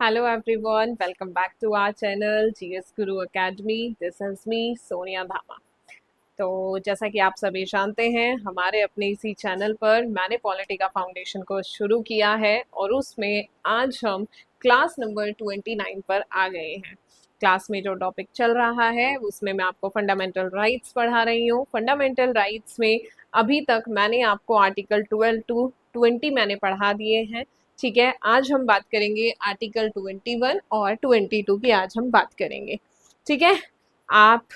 Hello everyone, welcome back to our channel GS Guru Academy. This is me Sonia धामा। तो जैसा कि आप सभी जानते हैं, हमारे अपने इसी चैनल पर मैंने पॉलिटिका फाउंडेशन को शुरू किया है और उसमें आज हम क्लास नंबर 29 पर आ गए हैं। क्लास में जो टॉपिक चल रहा है उसमें मैं आपको फंडामेंटल राइट्स पढ़ा रही हूँ। फंडामेंटल राइट्स में अभी तक मैंने आपको आर्टिकल 12 टू 20 मैंने पढ़ा दिए हैं। ठीक है, आज हम बात करेंगे आर्टिकल 21 और 22 की आज हम बात करेंगे। ठीक है, आप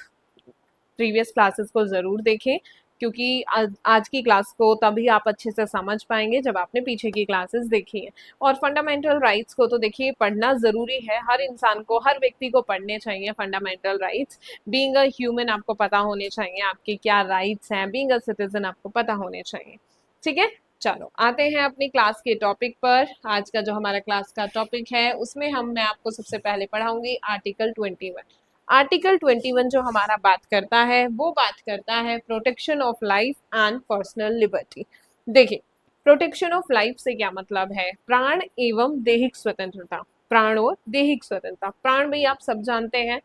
प्रीवियस क्लासेस को ज़रूर देखें क्योंकि आज की क्लास को तभी आप अच्छे से समझ पाएंगे जब आपने पीछे की क्लासेस देखी हैं। और फंडामेंटल राइट्स को तो देखिए पढ़ना ज़रूरी है, हर इंसान को, हर व्यक्ति को पढ़ने चाहिए fundamental rights. Being a human आपको पता होने चाहिए आपके क्या राइट्स हैं, बीइंग अ सिटीजन आपको पता होने चाहिए। ठीक है, चलो आते हैं अपनी क्लास के टॉपिक पर। आज का जो हमारा क्लास का टॉपिक है उसमें मैं आपको सबसे पहले पढ़ाऊंगी आर्टिकल 21। आर्टिकल 21 जो हमारा बात करता है वो बात करता है protection of life and personal liberty. देखिए, प्रोटेक्शन ऑफ लाइफ से क्या मतलब है? प्राण एवं दैहिक स्वतंत्रता। प्राण और दैहिक स्वतंत्रता, प्राण भाई आप सब जानते हैं,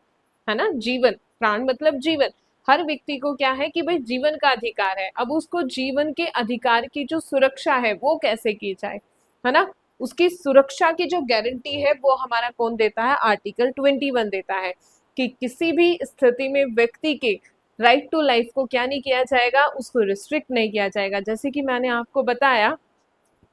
है ना, जीवन। प्राण मतलब जीवन। हर व्यक्ति को क्या है कि भाई जीवन का अधिकार है। अब उसको जीवन के अधिकार की जो सुरक्षा है वो कैसे की जाए, है ना, उसकी सुरक्षा की जो गारंटी है वो हमारा कौन देता है? आर्टिकल 21 देता है कि किसी भी स्थिति में व्यक्ति के राइट टू लाइफ को क्या नहीं किया जाएगा, उसको रिस्ट्रिक्ट नहीं किया जाएगा। जैसे कि मैंने आपको बताया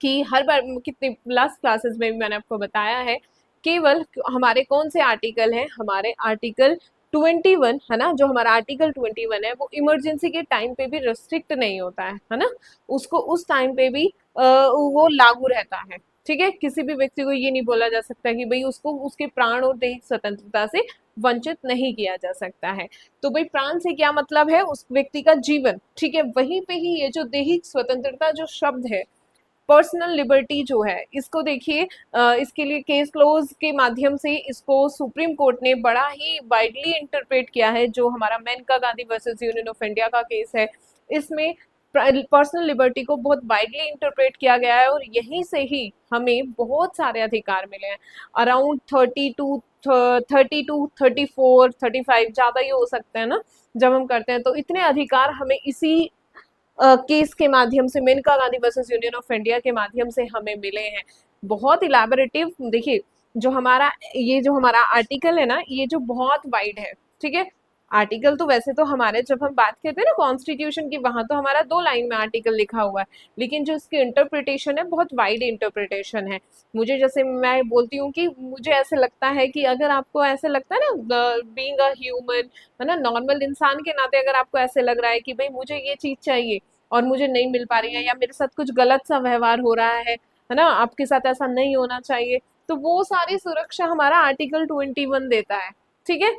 कि हर बार कितने लास्ट क्लासेस में भी मैंने आपको बताया है, केवल हमारे कौन से आर्टिकल हैं? हमारे आर्टिकल 21, है ना, जो हमारा आर्टिकल 21 है वो इमरजेंसी के टाइम पे भी रिस्ट्रिक्ट नहीं होता है ना, उसको उस टाइम पे भी वो लागू रहता है। ठीक है, किसी भी व्यक्ति को ये नहीं बोला जा सकता कि भाई उसको उसके प्राण और दैहिक स्वतंत्रता से वंचित नहीं किया जा सकता है। तो भाई प्राण से क्या मतलब है? उस व्यक्ति का जीवन। ठीक है, वहीं पे ही ये जो दैहिक स्वतंत्रता जो शब्द है, पर्सनल लिबर्टी जो है, इसको देखिए, इसके लिए केस क्लोज के माध्यम से इसको सुप्रीम कोर्ट ने बड़ा ही वाइडली इंटरप्रेट किया है। जो हमारा Maneka Gandhi versus union of India का केस है, इसमें पर्सनल लिबर्टी को बहुत वाइडली इंटरप्रेट किया गया है और यहीं से ही हमें बहुत सारे अधिकार मिले हैं। अराउंड 34 35 ज़्यादा ही हो सकते हैं ना, जब हम करते हैं तो इतने अधिकार हमें इसी केस के माध्यम से, Maneka Gandhi versus union of India के माध्यम से हमें मिले हैं। बहुत इलेबोरेटिव। देखिए, जो हमारा आर्टिकल है ना, ये जो बहुत वाइड है। ठीक है, आर्टिकल तो वैसे तो हमारे, जब हम बात करते हैं ना कॉन्स्टिट्यूशन की, वहां तो हमारा 2 लाइन में आर्टिकल लिखा हुआ है, लेकिन जो इसकी इंटरप्रिटेशन है बहुत वाइड इंटरप्रिटेशन है। मुझे, जैसे मैं बोलती हूँ कि मुझे ऐसे लगता है कि अगर आपको ऐसे लगता है ना, बीइंग अ ह्यूमन, है ना, नॉर्मल इंसान के नाते अगर आपको ऐसे लग रहा है कि भाई मुझे ये चीज चाहिए और मुझे नहीं मिल पा रही है, या मेरे साथ कुछ गलत सा व्यवहार हो रहा है ना, आपके साथ ऐसा नहीं होना चाहिए, तो वो सारी सुरक्षा हमारा आर्टिकल 21 देता है। ठीक है,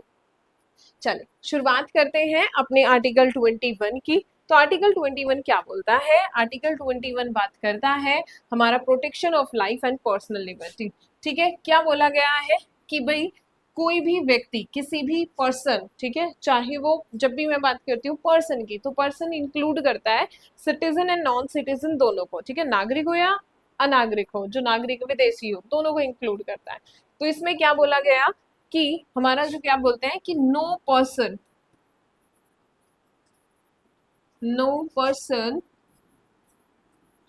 चलिए शुरुआत करते हैं अपने आर्टिकल 21 की। तो आर्टिकल 21 क्या बोलता है? आर्टिकल 21 बात करता है हमारा protection of life and personal liberty. ठीक है, क्या बोला गया है कि भाई कोई भी व्यक्ति, किसी भी पर्सन, ठीक है, चाहे वो, जब भी मैं बात करती हूँ पर्सन की, तो पर्सन इंक्लूड करता है सिटीजन एंड नॉन सिटीजन दोनों को। ठीक है, नागरिक हो या अनागरिक हो, जो नागरिक विदेशी हो, दोनों को इंक्लूड करता है। तो इसमें क्या बोला गया कि हमारा जो, क्या बोलते हैं कि no person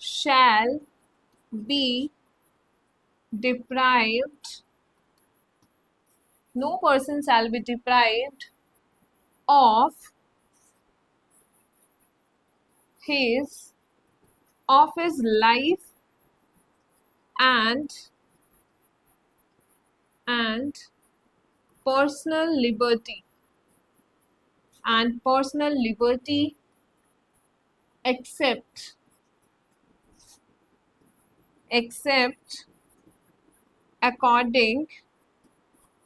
shall be deprived no person shall be deprived of his his life and personal liberty except according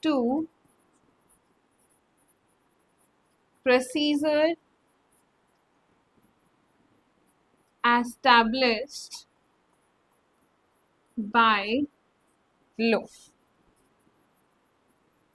to procedure established by law।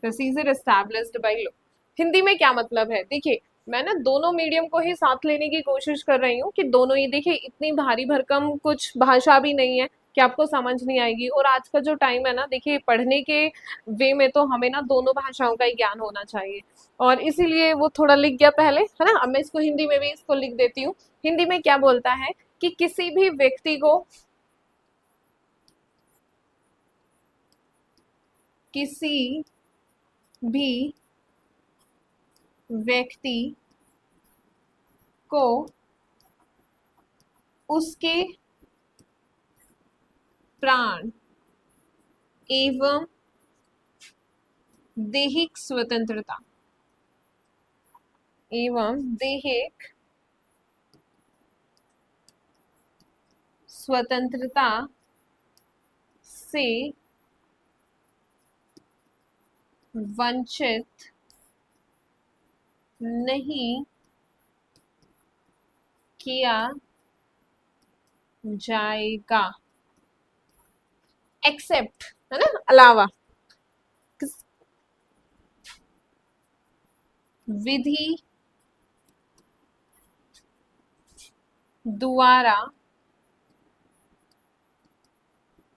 Procedure established by law, Hindi में क्या मतलब है? देखिए, मैं ना दोनों मीडियम को ही साथ लेने की कोशिश कर रही हूँ कि दोनों ही, देखिए इतनी भारी भरकम कुछ भाषा भी नहीं है, कि आपको समझ नहीं आएगी। और आज का जो टाइम है ना, देखिए पढ़ने के वे में तो हमें ना दोनों भाषाओं का ही ज्ञान होना चाहिए, और इसीलिए वो थोड़ा लिख गया पहले, है ना। अब मैं इसको हिंदी में भी इसको लिख देती हूँ। हिंदी में क्या बोलता है कि किसी भी व्यक्ति को उसके प्राण एवं दैहिक स्वतंत्रता एवं दैहिक स्वतंत्रता से वंचित नहीं किया जाएगा, एक्सेप्ट, है ना, अलावा किस विधि द्वारा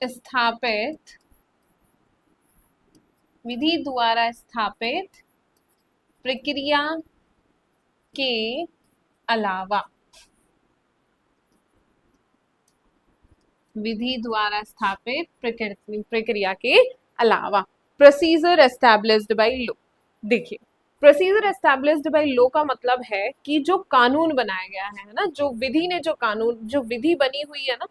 स्थापित प्रक्रिया के अलावा, विधि द्वारा स्थापित प्रक्रिया के अलावा। Procedure established by law. देखिए, प्रोसीजर एस्टैब्लिश्ड बाय लॉ का मतलब है कि जो कानून बनाया गया है ना, जो विधि ने जो विधि बनी हुई है ना,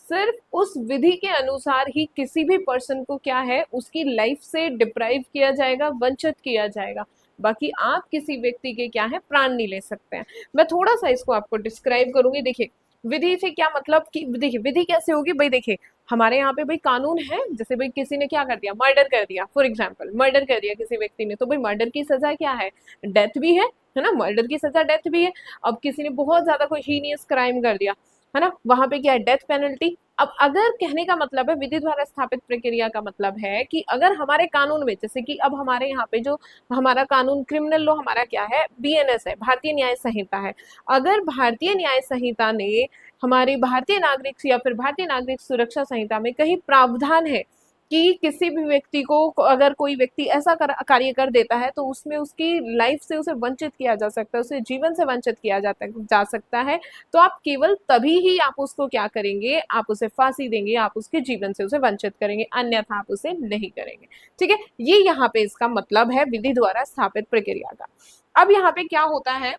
सिर्फ उस विधि के अनुसार ही किसी भी पर्सन को क्या है, उसकी लाइफ से डिप्राइव किया जाएगा, वंचित किया जाएगा। बाकी आप किसी व्यक्ति के क्या है, प्राण नहीं ले सकते हैं। मैं थोड़ा सा इसको आपको डिस्क्राइब करूंगी। देखिए, विधि से क्या मतलब कि देखिए विधि कैसे होगी भाई। देखिए, हमारे यहाँ पे भाई कानून है, जैसे भाई किसी ने क्या कर दिया, मर्डर कर दिया, फॉर एग्जाम्पल मर्डर कर दिया किसी व्यक्ति ने, तो भाई मर्डर की सजा क्या है, डेथ भी है ना, मर्डर की सजा डेथ भी है। अब किसी ने बहुत ज्यादा कोई हीनियस क्राइम कर दिया, है ना, वहां पे क्या है, डेथ पेनल्टी। अब अगर कहने का मतलब है विधि द्वारा स्थापित प्रक्रिया का मतलब है कि अगर हमारे कानून में, जैसे कि अब हमारे यहाँ पे जो हमारा कानून क्रिमिनल लॉ हमारा क्या है, बीएनएस है, भारतीय न्याय संहिता है। अगर भारतीय न्याय संहिता ने हमारी भारतीय नागरिक या फिर भारतीय नागरिक सुरक्षा संहिता में कहीं प्रावधान है कि किसी भी व्यक्ति को, अगर कोई व्यक्ति ऐसा कार्य कर देता है तो उसमें उसकी लाइफ से उसे वंचित किया जा सकता है, उसे जीवन से वंचित किया जा सकता है, तो आप केवल तभी ही आप उसको क्या करेंगे, आप उसे फांसी देंगे, आप उसके जीवन से उसे वंचित करेंगे, अन्यथा आप उसे नहीं करेंगे। ठीक है, ये यहाँ पे इसका मतलब है विधि द्वारा स्थापित प्रक्रिया का। अब यहाँ पे क्या होता है,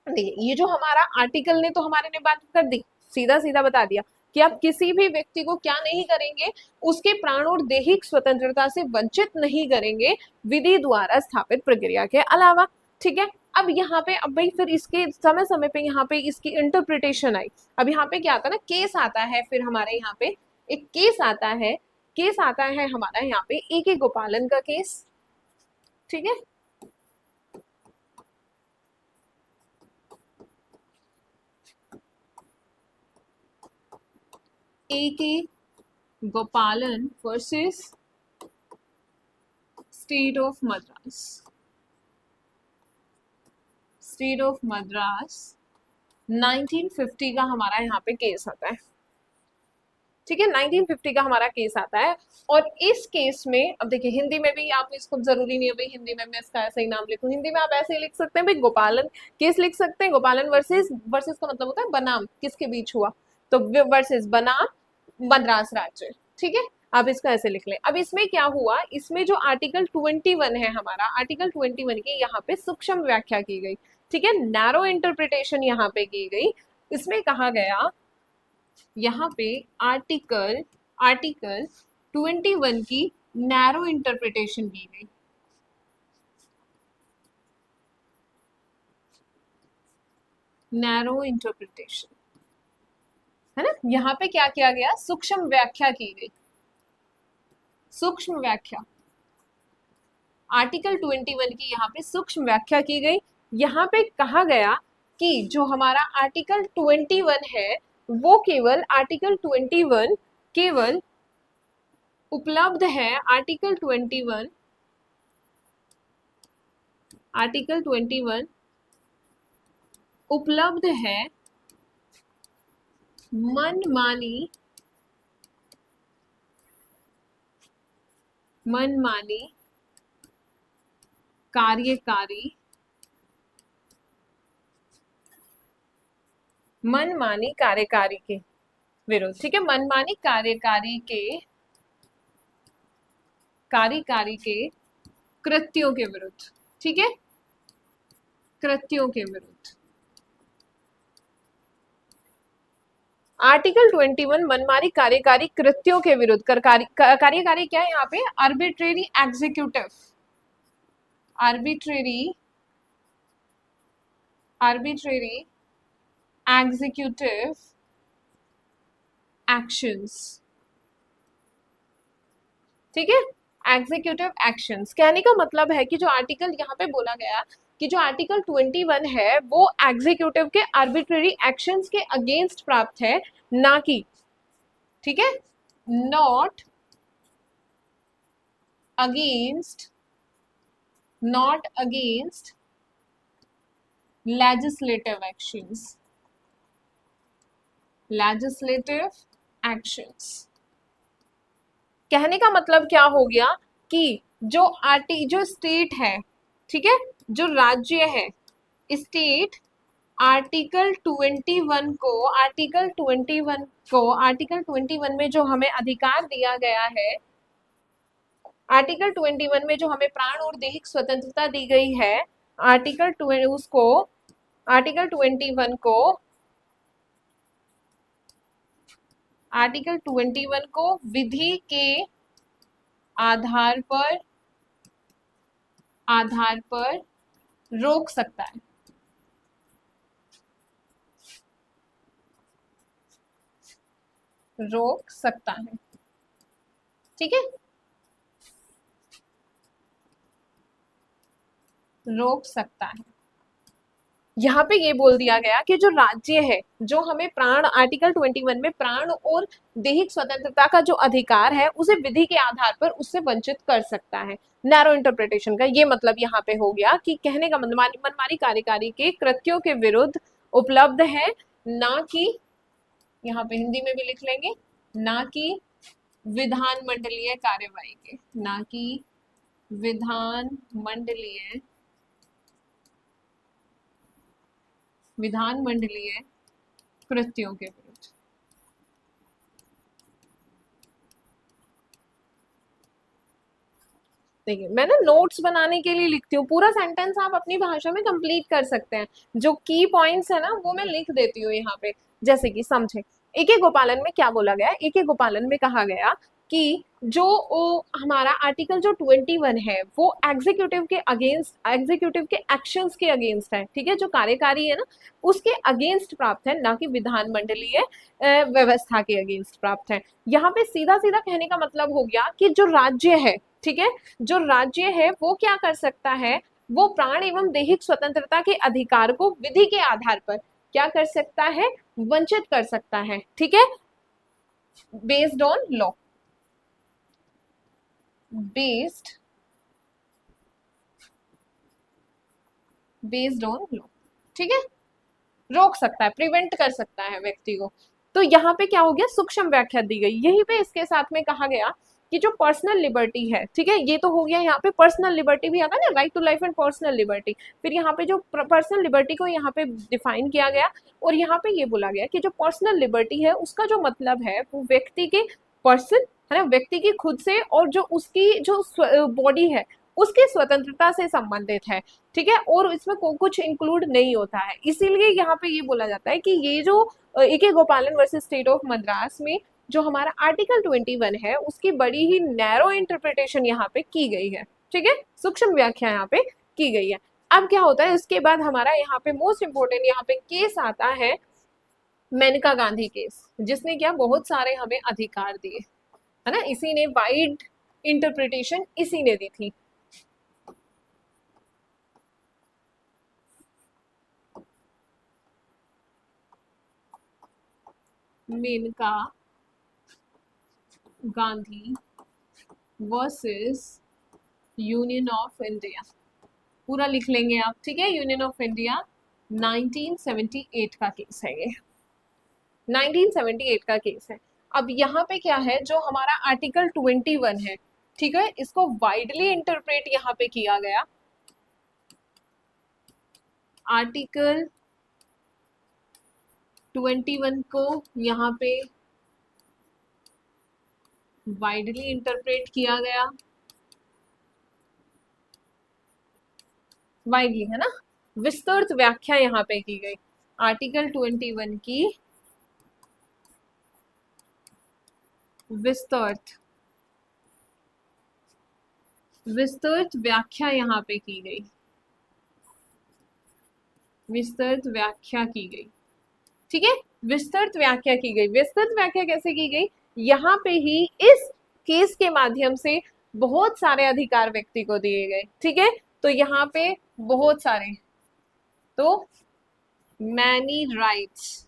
देखिए ये जो हमारा आर्टिकल ने तो हमारे ने बात कर दी, सीधा सीधा बता दिया कि आप किसी भी व्यक्ति को क्या नहीं करेंगे, उसके प्राण और दैहिक स्वतंत्रता से वंचित नहीं करेंगे विधि द्वारा स्थापित प्रक्रिया के अलावा। ठीक है, अब यहाँ पे, अब भाई फिर इसके समय समय पे यहाँ पे इसकी इंटरप्रिटेशन आई। अब यहाँ पे क्या आता है ना, केस आता है, फिर हमारे यहाँ पे एक केस आता है हमारा यहाँ पे AK गोपालन का केस। ठीक है, AK गोपालन वर्सेस स्टेट ऑफ मद्रास 1950 का हमारा यहाँ पे केस आता है। ठीक है, 1950 का हमारा केस आता है। और इस केस में अब देखिए, हिंदी में भी आप, इसको जरूरी नहीं है भाई हिंदी में मैं इसका ऐसा ही नाम लिखूं, हिंदी में आप ऐसे ही लिख सकते हैं भाई, गोपालन केस लिख सकते हैं। गोपालन वर्सेस, वर्सेस का मतलब होता है बनाम, किसके बीच हुआ, तो वर्सेस बनाम मद्रास राज्य। ठीक है, आप इसका ऐसे लिख लें। अब इसमें क्या हुआ, इसमें जो आर्टिकल 21 है हमारा, आर्टिकल 21 की यहाँ पे सूक्ष्म व्याख्या की गई। ठीक है, नैरो इंटरप्रिटेशन यहाँ पे की गई। इसमें कहा गया, यहाँ पे आर्टिकल आर्टिकल 21 की नैरो इंटरप्रिटेशन की गई। नैरो इंटरप्रिटेशन, है ना, यहाँ पे क्या किया गया, सूक्ष्म व्याख्या की गई। सूक्ष्म व्याख्या, आर्टिकल 21 की यहाँ पे सूक्ष्म व्याख्या की गई। यहाँ पे कहा गया कि जो हमारा आर्टिकल 21 है वो केवल आर्टिकल 21 केवल उपलब्ध है, आर्टिकल 21 उपलब्ध है मनमानी मनमानी कार्यकारी, मनमानी कार्यकारी के विरुद्ध, ठीक है, मनमानी कार्यकारी के कृत्यों के विरुद्ध, ठीक है, कृत्यों के विरुद्ध। आर्टिकल 21 मनमानी कार्यकारी कृत्यों के विरुद्ध, कार्यकारी क्या है यहाँ पे, arbitrary executive, arbitrary executive actions, ठीक है, एग्जीक्यूटिव एक्शंस। कहने का मतलब है कि जो आर्टिकल यहाँ पे बोला गया कि जो आर्टिकल 21 है वो एग्जीक्यूटिव के आर्बिट्रेरी एक्शंस के अगेंस्ट प्राप्त है, ना कि, ठीक है, नॉट अगेंस्ट लेजिस्लेटिव एक्शंस। कहने का मतलब क्या हो गया कि जो स्टेट है, ठीक है, जो राज्य है, स्टेट आर्टिकल 21 में जो हमें अधिकार दिया गया है, आर्टिकल 21 में जो हमें प्राण और दैहिक स्वतंत्रता दी गई है, आर्टिकल 21 को विधि के आधार पर रोक सकता है, ठीक है, रोक सकता है। यहाँ पे ये बोल दिया गया कि जो राज्य है, जो हमें प्राण, आर्टिकल 21 में प्राण और दैहिक स्वतंत्रता का जो अधिकार है उसे विधि के आधार पर उससे वंचित कर सकता है। नैरो इंटरप्रिटेशन का ये मतलब यहाँ पे हो गया कि कहने का मनमानी कार्यकारी के कृत्यों के विरुद्ध उपलब्ध है, ना कि, यहाँ पे हिंदी में भी लिख लेंगे, ना कि विधानमंडलीय कार्यवाही के, ना कि विधानमंडलीय कृत्यों के विरुद्ध। देखिए मैं ना नोट्स बनाने के लिए लिखती हूँ, पूरा सेंटेंस आप अपनी भाषा में कंप्लीट कर सकते हैं, जो की पॉइंट्स है ना वो मैं लिख देती हूँ यहाँ पे। जैसे कि समझे, एके गोपालन में क्या बोला गया, एके गोपालन में कहा गया कि जो हमारा आर्टिकल जो 21 है वो एग्जीक्यूटिव के एक्शंस के अगेंस्ट है, ठीक है, जो कार्यकारी है ना उसके अगेंस्ट प्राप्त है, ना कि विधानमंडलीय व्यवस्था के अगेंस्ट प्राप्त है। यहाँ पे सीधा सीधा कहने का मतलब हो गया कि जो राज्य है, ठीक है, जो राज्य है वो क्या कर सकता है, वो प्राण एवं दैहिक स्वतंत्रता के अधिकार को विधि के आधार पर क्या कर सकता है, वंचित कर सकता है, ठीक है, based on law, based on law, ठीक है, रोक सकता है, प्रिवेंट कर सकता है व्यक्ति को। तो यहाँ पे क्या हो गया, सूक्ष्म व्याख्या दी गई। यही पे इसके साथ में कहा गया कि जो पर्सनल लिबर्टी है, ठीक है, ये तो हो गया, यहाँ पे पर्सनल लिबर्टी भी आता है ना, right to life and personal liberty. फिर यहाँ पे जो पर्सनल लिबर्टी को यहाँ पे डिफाइन किया गया और यहाँ पे ये बोला गया कि जो पर्सनल लिबर्टी है उसका जो मतलब है वो व्यक्ति के पर्सन है ना, व्यक्ति की खुद से और जो उसकी जो बॉडी है उसकी स्वतंत्रता से संबंधित है, ठीक है, और इसमें कुछ इंक्लूड नहीं होता है। इसीलिए यहाँ पे ये बोला जाता है कि ये जो एके गोपालन वर्सेस स्टेट ऑफ मद्रास में जो हमारा आर्टिकल 21 है उसकी बड़ी ही नैरो इंटरप्रिटेशन यहाँ पे की गई है, ठीक है, सूक्ष्म व्याख्या यहाँ पे की गई है। अब क्या होता है, उसके बाद हमारा यहाँ पे मोस्ट इंपोर्टेंट यहाँ पे केस आता है मेनका गांधी केस, जिसने क्या बहुत सारे हमें अधिकार दिए, है ना, इसी ने वाइड इंटरप्रिटेशन इसी ने दी थी। Maneka Gandhi versus union of India, पूरा लिख लेंगे आप, ठीक है, यूनियन ऑफ इंडिया 1978 का केस है ये, 1978 का केस है। अब यहाँ पे क्या है, जो हमारा आर्टिकल 21 है, ठीक है, इसको वाइडली इंटरप्रेट यहाँ पे किया गया। आर्टिकल 21 को यहाँ पे वाइडली इंटरप्रेट किया गया, वाइडली है ना, विस्तृत व्याख्या यहाँ पे की गई। आर्टिकल 21 की विस्तृत विस्तृत व्याख्या यहाँ पे की गई, विस्तृत व्याख्या की गई। ठीक है, विस्तृत व्याख्या की गई। विस्तृत व्याख्या कैसे की गई? यहाँ पे ही इस केस के माध्यम से बहुत सारे अधिकार व्यक्ति को दिए गए। ठीक है, तो यहाँ पे बहुत सारे, तो मैनी राइट्स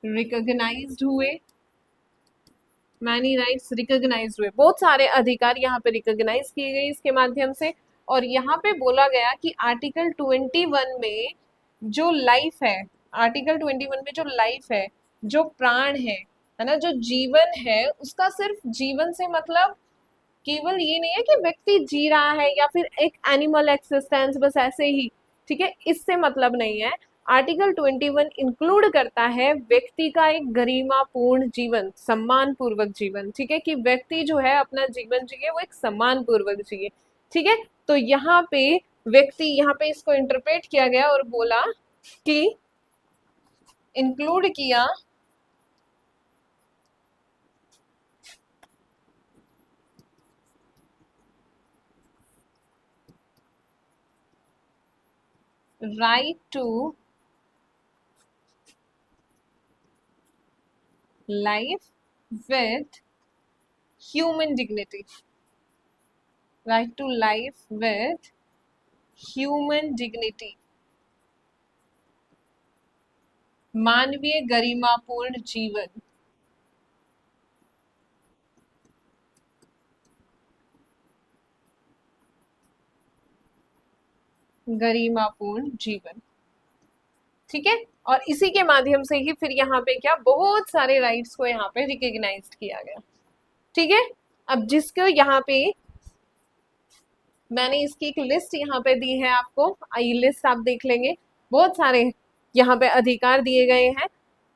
रिकॉग्नाइज्ड हुए, मैनी राइट्स रिकॉग्नाइज्ड हुए, बहुत सारे अधिकार यहाँ पे रिकॉग्नाइज किए गए इसके माध्यम से। और यहाँ पे बोला गया कि आर्टिकल 21 में जो लाइफ है, आर्टिकल 21 में जो लाइफ है, जो प्राण है ना, जो जीवन है, उसका सिर्फ जीवन से मतलब केवल ये नहीं है कि व्यक्ति जी रहा है या फिर एक एनिमल एक्सिस्टेंस बस ऐसे ही। ठीक है, इससे मतलब नहीं है। आर्टिकल 21 इंक्लूड करता है व्यक्ति का एक गरिमापूर्ण जीवन, सम्मान पूर्वक जीवन। ठीक है, कि व्यक्ति जो है अपना जीवन जिए वो एक सम्मान पूर्वक जिए। ठीक है, तो यहाँ पे व्यक्ति, यहाँ पे इसको इंटरप्रेट किया गया और बोला कि इंक्लूड किया right to life with human dignity, right to life with human dignity, मानवीय गरिमापूर्ण जीवन, गरिमापूर्ण जीवन। ठीक है, और इसी के माध्यम से ही फिर यहाँ पे क्या, बहुत सारे राइट्स को यहाँ पे रिकॉग्नाइज किया गया। ठीक है, अब जिसको यहाँ पे मैंने इसकी एक लिस्ट यहाँ पे दी है आपको, ये लिस्ट आप देख लेंगे, बहुत सारे यहाँ पे अधिकार दिए गए हैं,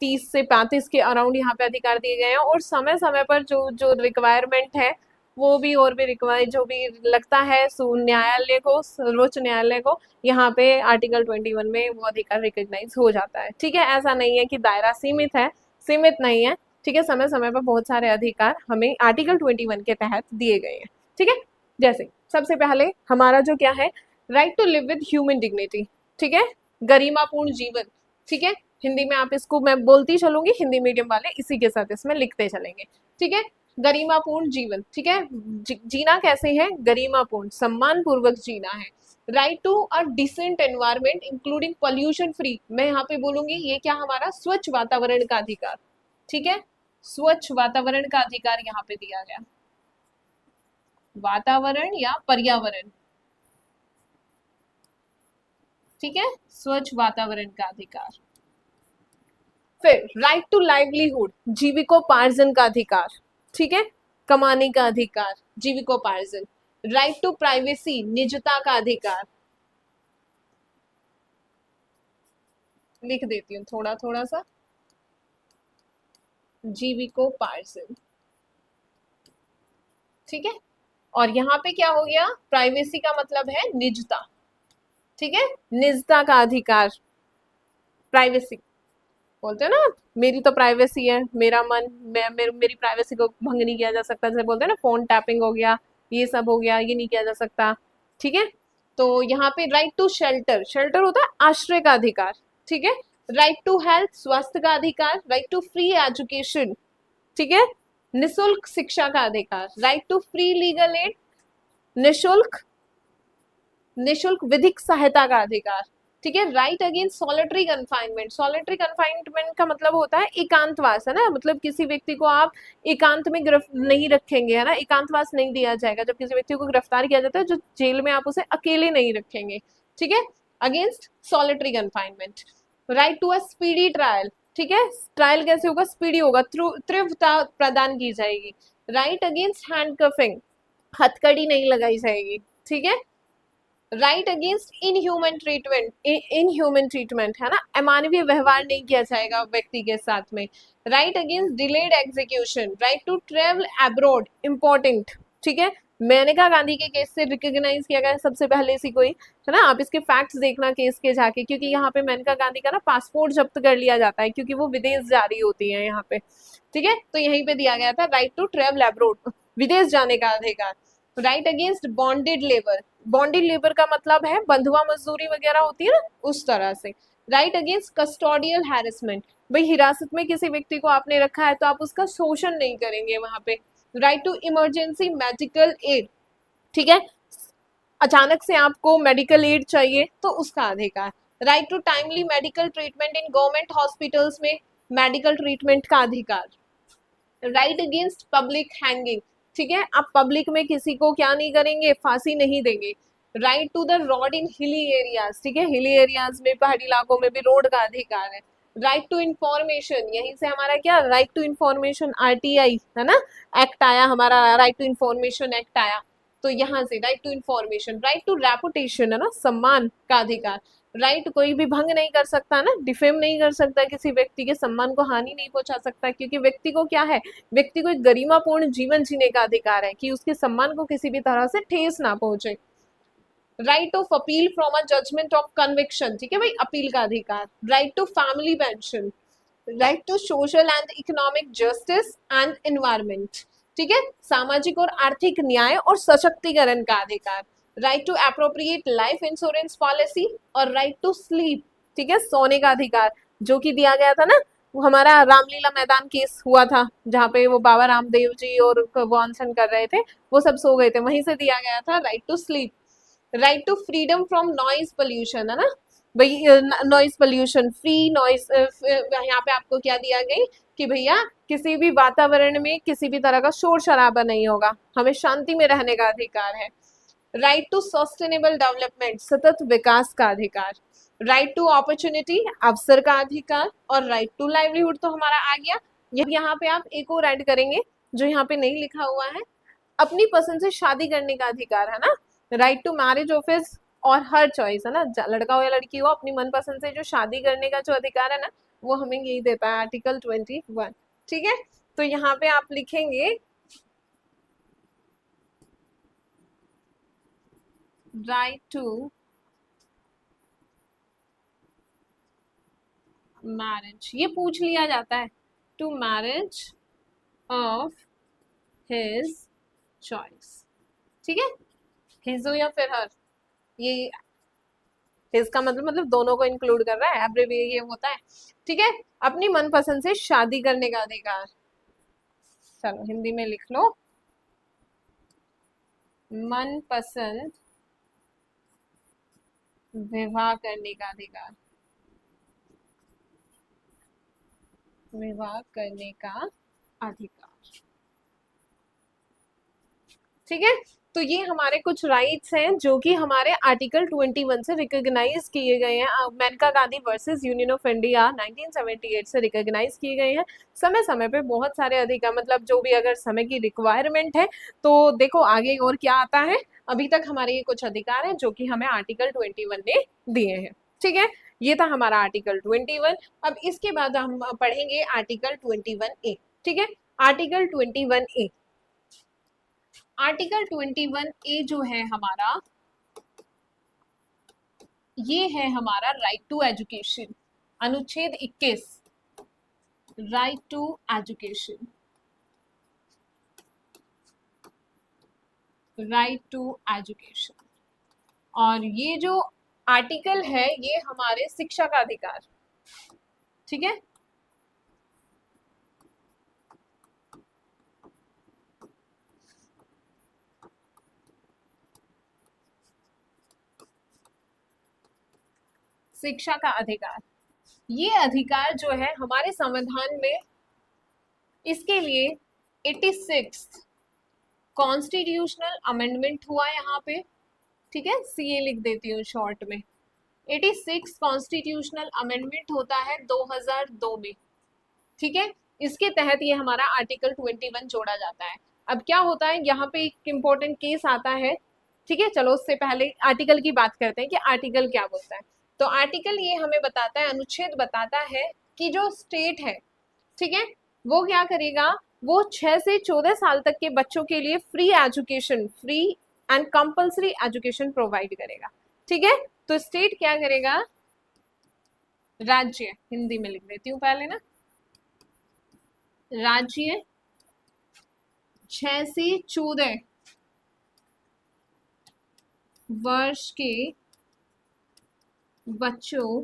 30 से 35 के अराउंड यहाँ पे अधिकार दिए गए हैं। और समय समय पर जो जो रिक्वायरमेंट है वो भी, और भी रिक्वायर जो भी लगता है न्यायालय को, सर्वोच्च न्यायालय को, यहाँ पे आर्टिकल 21 में वो अधिकार रिकॉग्नाइज हो जाता है। ठीक है, ऐसा नहीं है कि दायरा सीमित है, सीमित नहीं है। ठीक है, समय समय पर बहुत सारे अधिकार हमें आर्टिकल 21 के तहत दिए गए हैं। ठीक है, जैसे सबसे पहले हमारा जो क्या है, right to live with human dignity. ठीक है, गरिमापूर्ण जीवन। ठीक है, हिंदी में आप इसको मैं बोलती चलूंगी, हिंदी मीडियम वाले इसी के साथ इसमें लिखते चलेंगे। ठीक है, गरिमापूर्ण जीवन। ठीक है, जीना कैसे है, गरिमापूर्ण, सम्मान पूर्वक जीना है। Right to a decent environment including pollution free, मैं यहाँ पे बोलूंगी ये क्या, हमारा स्वच्छ वातावरण का अधिकार। ठीक है, स्वच्छ वातावरण का अधिकार यहाँ पे दिया गया, वातावरण या पर्यावरण। ठीक है, स्वच्छ वातावरण का अधिकार। फिर राइट टू लाइवलीहुड, जीविकोपार्जन का अधिकार। ठीक है, कमाने का अधिकार, जीविकोपार्जन। राइट टू प्राइवेसी, निजता का अधिकार, लिख देती हूँ थोड़ा थोड़ा सा, जीविकोपार्जन। ठीक है, और यहाँ पे क्या हो गया, प्राइवेसी का मतलब है निजता। ठीक है, निजता का अधिकार, प्राइवेसी बोलते हैं ना, मेरी तो प्राइवेसी है, मेरा मन, मेरी प्राइवेसी को भंग नहीं किया जा सकता, जैसे बोलते हैं ना, फोन टैपिंग हो गया, ये सब हो गया, ये नहीं किया जा सकता। ठीक है, तो यहाँ पे राइट टू शेल्टर, शेल्टर होता है आश्रय का अधिकार। ठीक है, राइट टू हेल्थ, स्वास्थ्य का अधिकार। राइट टू फ्री एजुकेशन, ठीक है, निशुल्क शिक्षा का अधिकार। Right to free legal aid, निशुल्क निशुल्क विधिक सहायता का अधिकार। ठीक है, right against solitary confinement, solitary confinement का मतलब होता है एकांतवास, है ना, मतलब किसी व्यक्ति को आप एकांत में नहीं रखेंगे, है ना, एकांतवास नहीं दिया जाएगा। जब किसी व्यक्ति को गिरफ्तार किया जाता है जो जेल में, आप उसे अकेले नहीं रखेंगे। ठीक है, against solitary confinement. Right to a speedy trial, ठीक है, ट्रायल कैसे होगा, स्पीडी होगा, तीव्रता प्रदान की जाएगी। राइट अगेंस्ट हैंडकफिंग, हथकड़ी नहीं लगाई जाएगी। ठीक है, राइट अगेंस्ट इनह्यूमन ट्रीटमेंट है ना, अमानवीय व्यवहार नहीं किया जाएगा व्यक्ति के साथ में। Right against delayed execution, right to travel abroad, important. ठीक है, मेनका गांधी के केस से रिकॉग्नाइज किया गया सबसे पहले इसी को ही, है ना। आप इसके फैक्ट्स देखना केस के जाके, क्योंकि यहाँ पे मेनका गांधी का ना पासपोर्ट जब्त कर लिया जाता है क्योंकि वो विदेश जा रही होती है यहाँ पे। ठीक है, तो यहीं पे दिया गया था राइट टू ट्रेवल अब्रॉड, विदेश जाने का अधिकार। Right against bonded labour, bonded labour का मतलब है बंधुआ मजदूरी वगैरह होती है ना, उस तरह से। राइट अगेंस्ट कस्टोडियल हैरेसमेंट, भाई हिरासत में किसी व्यक्ति को आपने रखा है तो आप उसका शोषण नहीं करेंगे वहां पे। Right to emergency medical aid, ठीक है, अचानक से आपको मेडिकल एड चाहिए तो उसका अधिकार। Right to timely medical treatment in government hospitals में मेडिकल ट्रीटमेंट का अधिकार। राइट अगेंस्ट पब्लिक हैंगिंग, ठीक है, आप पब्लिक में किसी को क्या नहीं करेंगे, फांसी नहीं देंगे। Right to the road in hilly areas, ठीक है, हिली एरियाज में, पहाड़ी इलाकों में भी रोड का अधिकार है। राइट टू इंफॉर्मेशन, यहीं से हमारा क्या राइट टू इंफॉर्मेशन आरटीआई है ना, एक्ट आया हमारा, राइट टू इंफॉर्मेशन एक्ट आया, तो यहाँ से right to information. Right to reputation है ना, सम्मान का अधिकार। राइट कोई भी भंग नहीं कर सकता ना, डिफेम नहीं कर सकता, किसी व्यक्ति के सम्मान को हानि नहीं पहुंचा सकता, क्योंकि व्यक्ति को क्या है, व्यक्ति को एक गरिमापूर्ण जीवन जीने का अधिकार है कि उसके सम्मान को किसी भी तरह से ठेस ना पहुंचे। Right of appeal from a judgment of conviction, ठीक है भाई, अपील का अधिकार। Right to family pension, right to social and economic justice and environment, ठीक है, सामाजिक और आर्थिक न्याय और सशक्तिकरण का अधिकार। Right to appropriate life insurance policy, और राइट टू स्लीप, ठीक है, सोने का अधिकार, जो कि दिया गया था ना, वो हमारा रामलीला मैदान केस हुआ था जहाँ पे वो बाबा रामदेव जी और वो अनशन कर रहे थे, वो सब सो गए थे, वहीं से दिया गया था right to sleep. Right to freedom from noise pollution है ना भाई, नॉइज पोल्यूशन फ्री नॉइज, यहाँ पे आपको क्या दिया गई कि भैया किसी भी वातावरण में किसी भी तरह का शोर शराबा नहीं होगा, हमें शांति में रहने का अधिकार है। राइट टू सस्टेनेबल डेवलपमेंट, सतत विकास का अधिकार। राइट टू अपॉर्चुनिटी, अवसर का अधिकार। और राइट टू लाइवलीहुड तो हमारा आ गया। यहाँ पे आप एक और ऐड करेंगे जो यहाँ पे नहीं लिखा हुआ है, अपनी पसंद से शादी करने का अधिकार है ना, राइट टू मैरिज ऑफिस और हर चॉइस है ना, लड़का हो या लड़की हो, अपनी मनपसंद से जो शादी करने का जो अधिकार है ना, वो हमें यही देता है आर्टिकल 21। ठीक है, तो यहाँ पे आप लिखेंगे राइट टू मैरिज, ये पूछ लिया जाता है, to marriage of his choice, ठीक है, हिज हो या फिर हर, ये इसका मतलब दोनों को इंक्लूड कर रहा है, एब्रिविएट ये होता है। ठीक है, अपनी मनपसंद से शादी करने का अधिकार, चलो हिंदी में लिख लो, मनपसंद विवाह करने का अधिकार, विवाह करने का अधिकार। ठीक है, तो ये हमारे कुछ राइट्स हैं जो कि हमारे आर्टिकल 21 से रिकॉग्नाइज किए गए हैं, Maneka Gandhi versus union of India 1978 से रिकॉग्नाइज किए गए हैं। समय समय पे बहुत सारे अधिकार, मतलब जो भी अगर समय की रिक्वायरमेंट है तो देखो आगे और क्या आता है। अभी तक हमारे ये कुछ अधिकार हैं जो कि हमें आर्टिकल 21 ने दिए हैं। ठीक है, ये था हमारा आर्टिकल 21। अब इसके बाद हम पढ़ेंगे आर्टिकल 21A। ठीक है, आर्टिकल 21A, आर्टिकल 21A जो है हमारा, ये है हमारा राइट टू एजुकेशन, अनुच्छेद 21, right to education, right to education. और ये जो आर्टिकल है ये हमारे शिक्षा का अधिकार, ठीक है, शिक्षा का अधिकार, ये अधिकार जो है हमारे संविधान में, इसके लिए 86 कॉन्स्टिट्यूशनल अमेंडमेंट हुआ यहाँ पे। ठीक है, सीए लिख देती हूँ शॉर्ट में। 86 कॉन्स्टिट्यूशनल अमेंडमेंट होता है 2002 में। ठीक है, इसके तहत ये हमारा आर्टिकल 21 जोड़ा जाता है। अब क्या होता है, यहाँ पे एक इम्पोर्टेंट केस आता है। ठीक है, चलो उससे पहले आर्टिकल की बात करते हैं कि आर्टिकल क्या बोलता है। तो आर्टिकल ये हमें बताता है, अनुच्छेद बताता है कि जो स्टेट है, ठीक है, वो क्या करेगा, वो 6 से 14 साल तक के बच्चों के लिए free education, free and compulsory education provide करेगा। ठीक है, तो स्टेट क्या करेगा, राज्य, हिंदी में लिख देती हूँ पहले ना, राज्य 6 से 14 वर्ष के बच्चों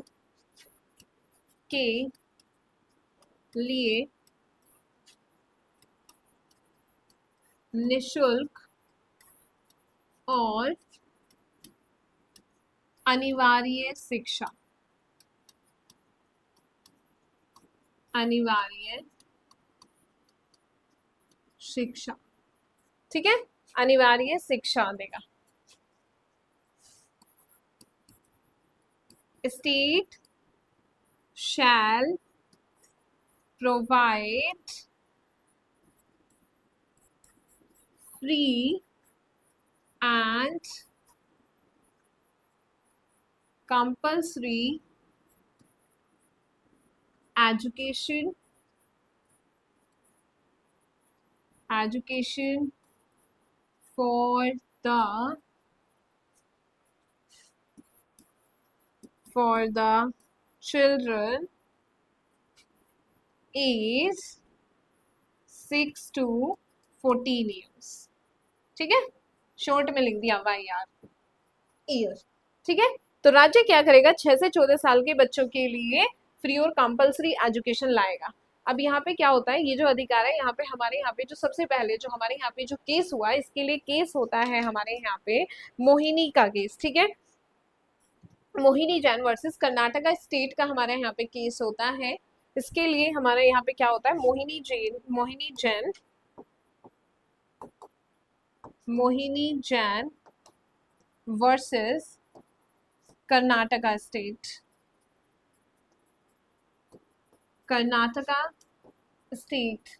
के लिए निशुल्क और अनिवार्य शिक्षा, अनिवार्य शिक्षा, ठीक है, अनिवार्य शिक्षा देगा। State shall provide free and compulsory education for the children age 6 to 14 years। ठीक है, शॉर्ट में लिख दिया वाई आर, ईयर। ठीक है, तो राज्य क्या करेगा, 6 से 14 साल के बच्चों के लिए फ्री और कंपल्सरी एजुकेशन लाएगा। अब यहाँ पे क्या होता है, ये जो अधिकार है, यहाँ पे हमारे यहाँ पे जो सबसे पहले जो हमारे यहाँ पे जो केस हुआ, इसके लिए केस होता है हमारे यहाँ पे मोहिनी का केस। ठीक है, मोहिनी जैन वर्सेस कर्नाटका स्टेट का हमारे यहाँ पे केस होता है। इसके लिए हमारे यहाँ पे क्या होता है, Mohini Jain versus Karnataka state, Karnataka state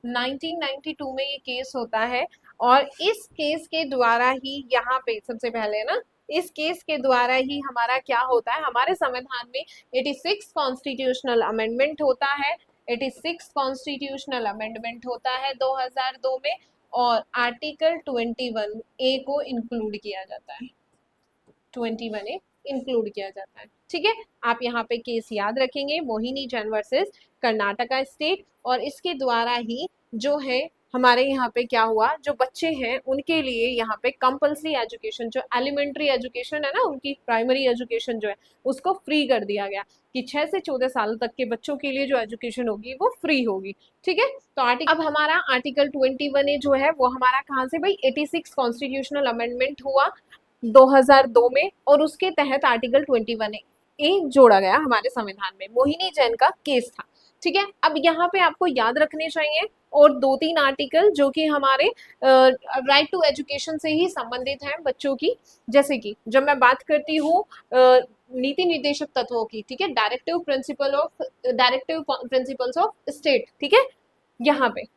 1992 में ये केस होता है। और इस केस के द्वारा ही यहाँ पे सबसे पहले ना, इस केस के द्वारा ही हमारा क्या होता है, हमारे संविधान में 86 कॉन्स्टिट्यूशनल अमेंडमेंट होता है, 86 कॉन्स्टिट्यूशनल अमेंडमेंट होता है 2002 में, और आर्टिकल 21 ए को इंक्लूड किया जाता है, 21 ए इंक्लूड किया जाता है। ठीक है, आप यहाँ पे केस याद रखेंगे, मोहिनी जैन वर्सेस कर्नाटका स्टेट, और इसके द्वारा ही जो है हमारे यहाँ पे क्या हुआ, जो बच्चे हैं उनके लिए यहाँ पे कंपल्सरी एजुकेशन, जो एलिमेंट्री एजुकेशन है ना, उनकी प्राइमरी एजुकेशन जो है उसको फ्री कर दिया गया, कि 6 से 14 साल तक के बच्चों के लिए जो एजुकेशन होगी वो फ्री होगी। ठीक है, तो अब हमारा आर्टिकल 21 जो है वो हमारा कहाँ से भाई, 86 कॉन्स्टिट्यूशनल अमेंडमेंट हुआ 2002 में, और उसके तहत आर्टिकल 21 ए जोड़ा गया हमारे संविधान में। मोहिनी जैन का केस था। ठीक है, अब यहाँ पे आपको याद रखने चाहिए और 2-3 आर्टिकल जो कि हमारे राइट टू एजुकेशन से ही संबंधित हैं बच्चों की, जैसे कि जब मैं बात करती हूँ नीति निर्देशक तत्वों की, ठीक है, डायरेक्टिव प्रिंसिपल्स ऑफ स्टेट, ठीक है, यहाँ पे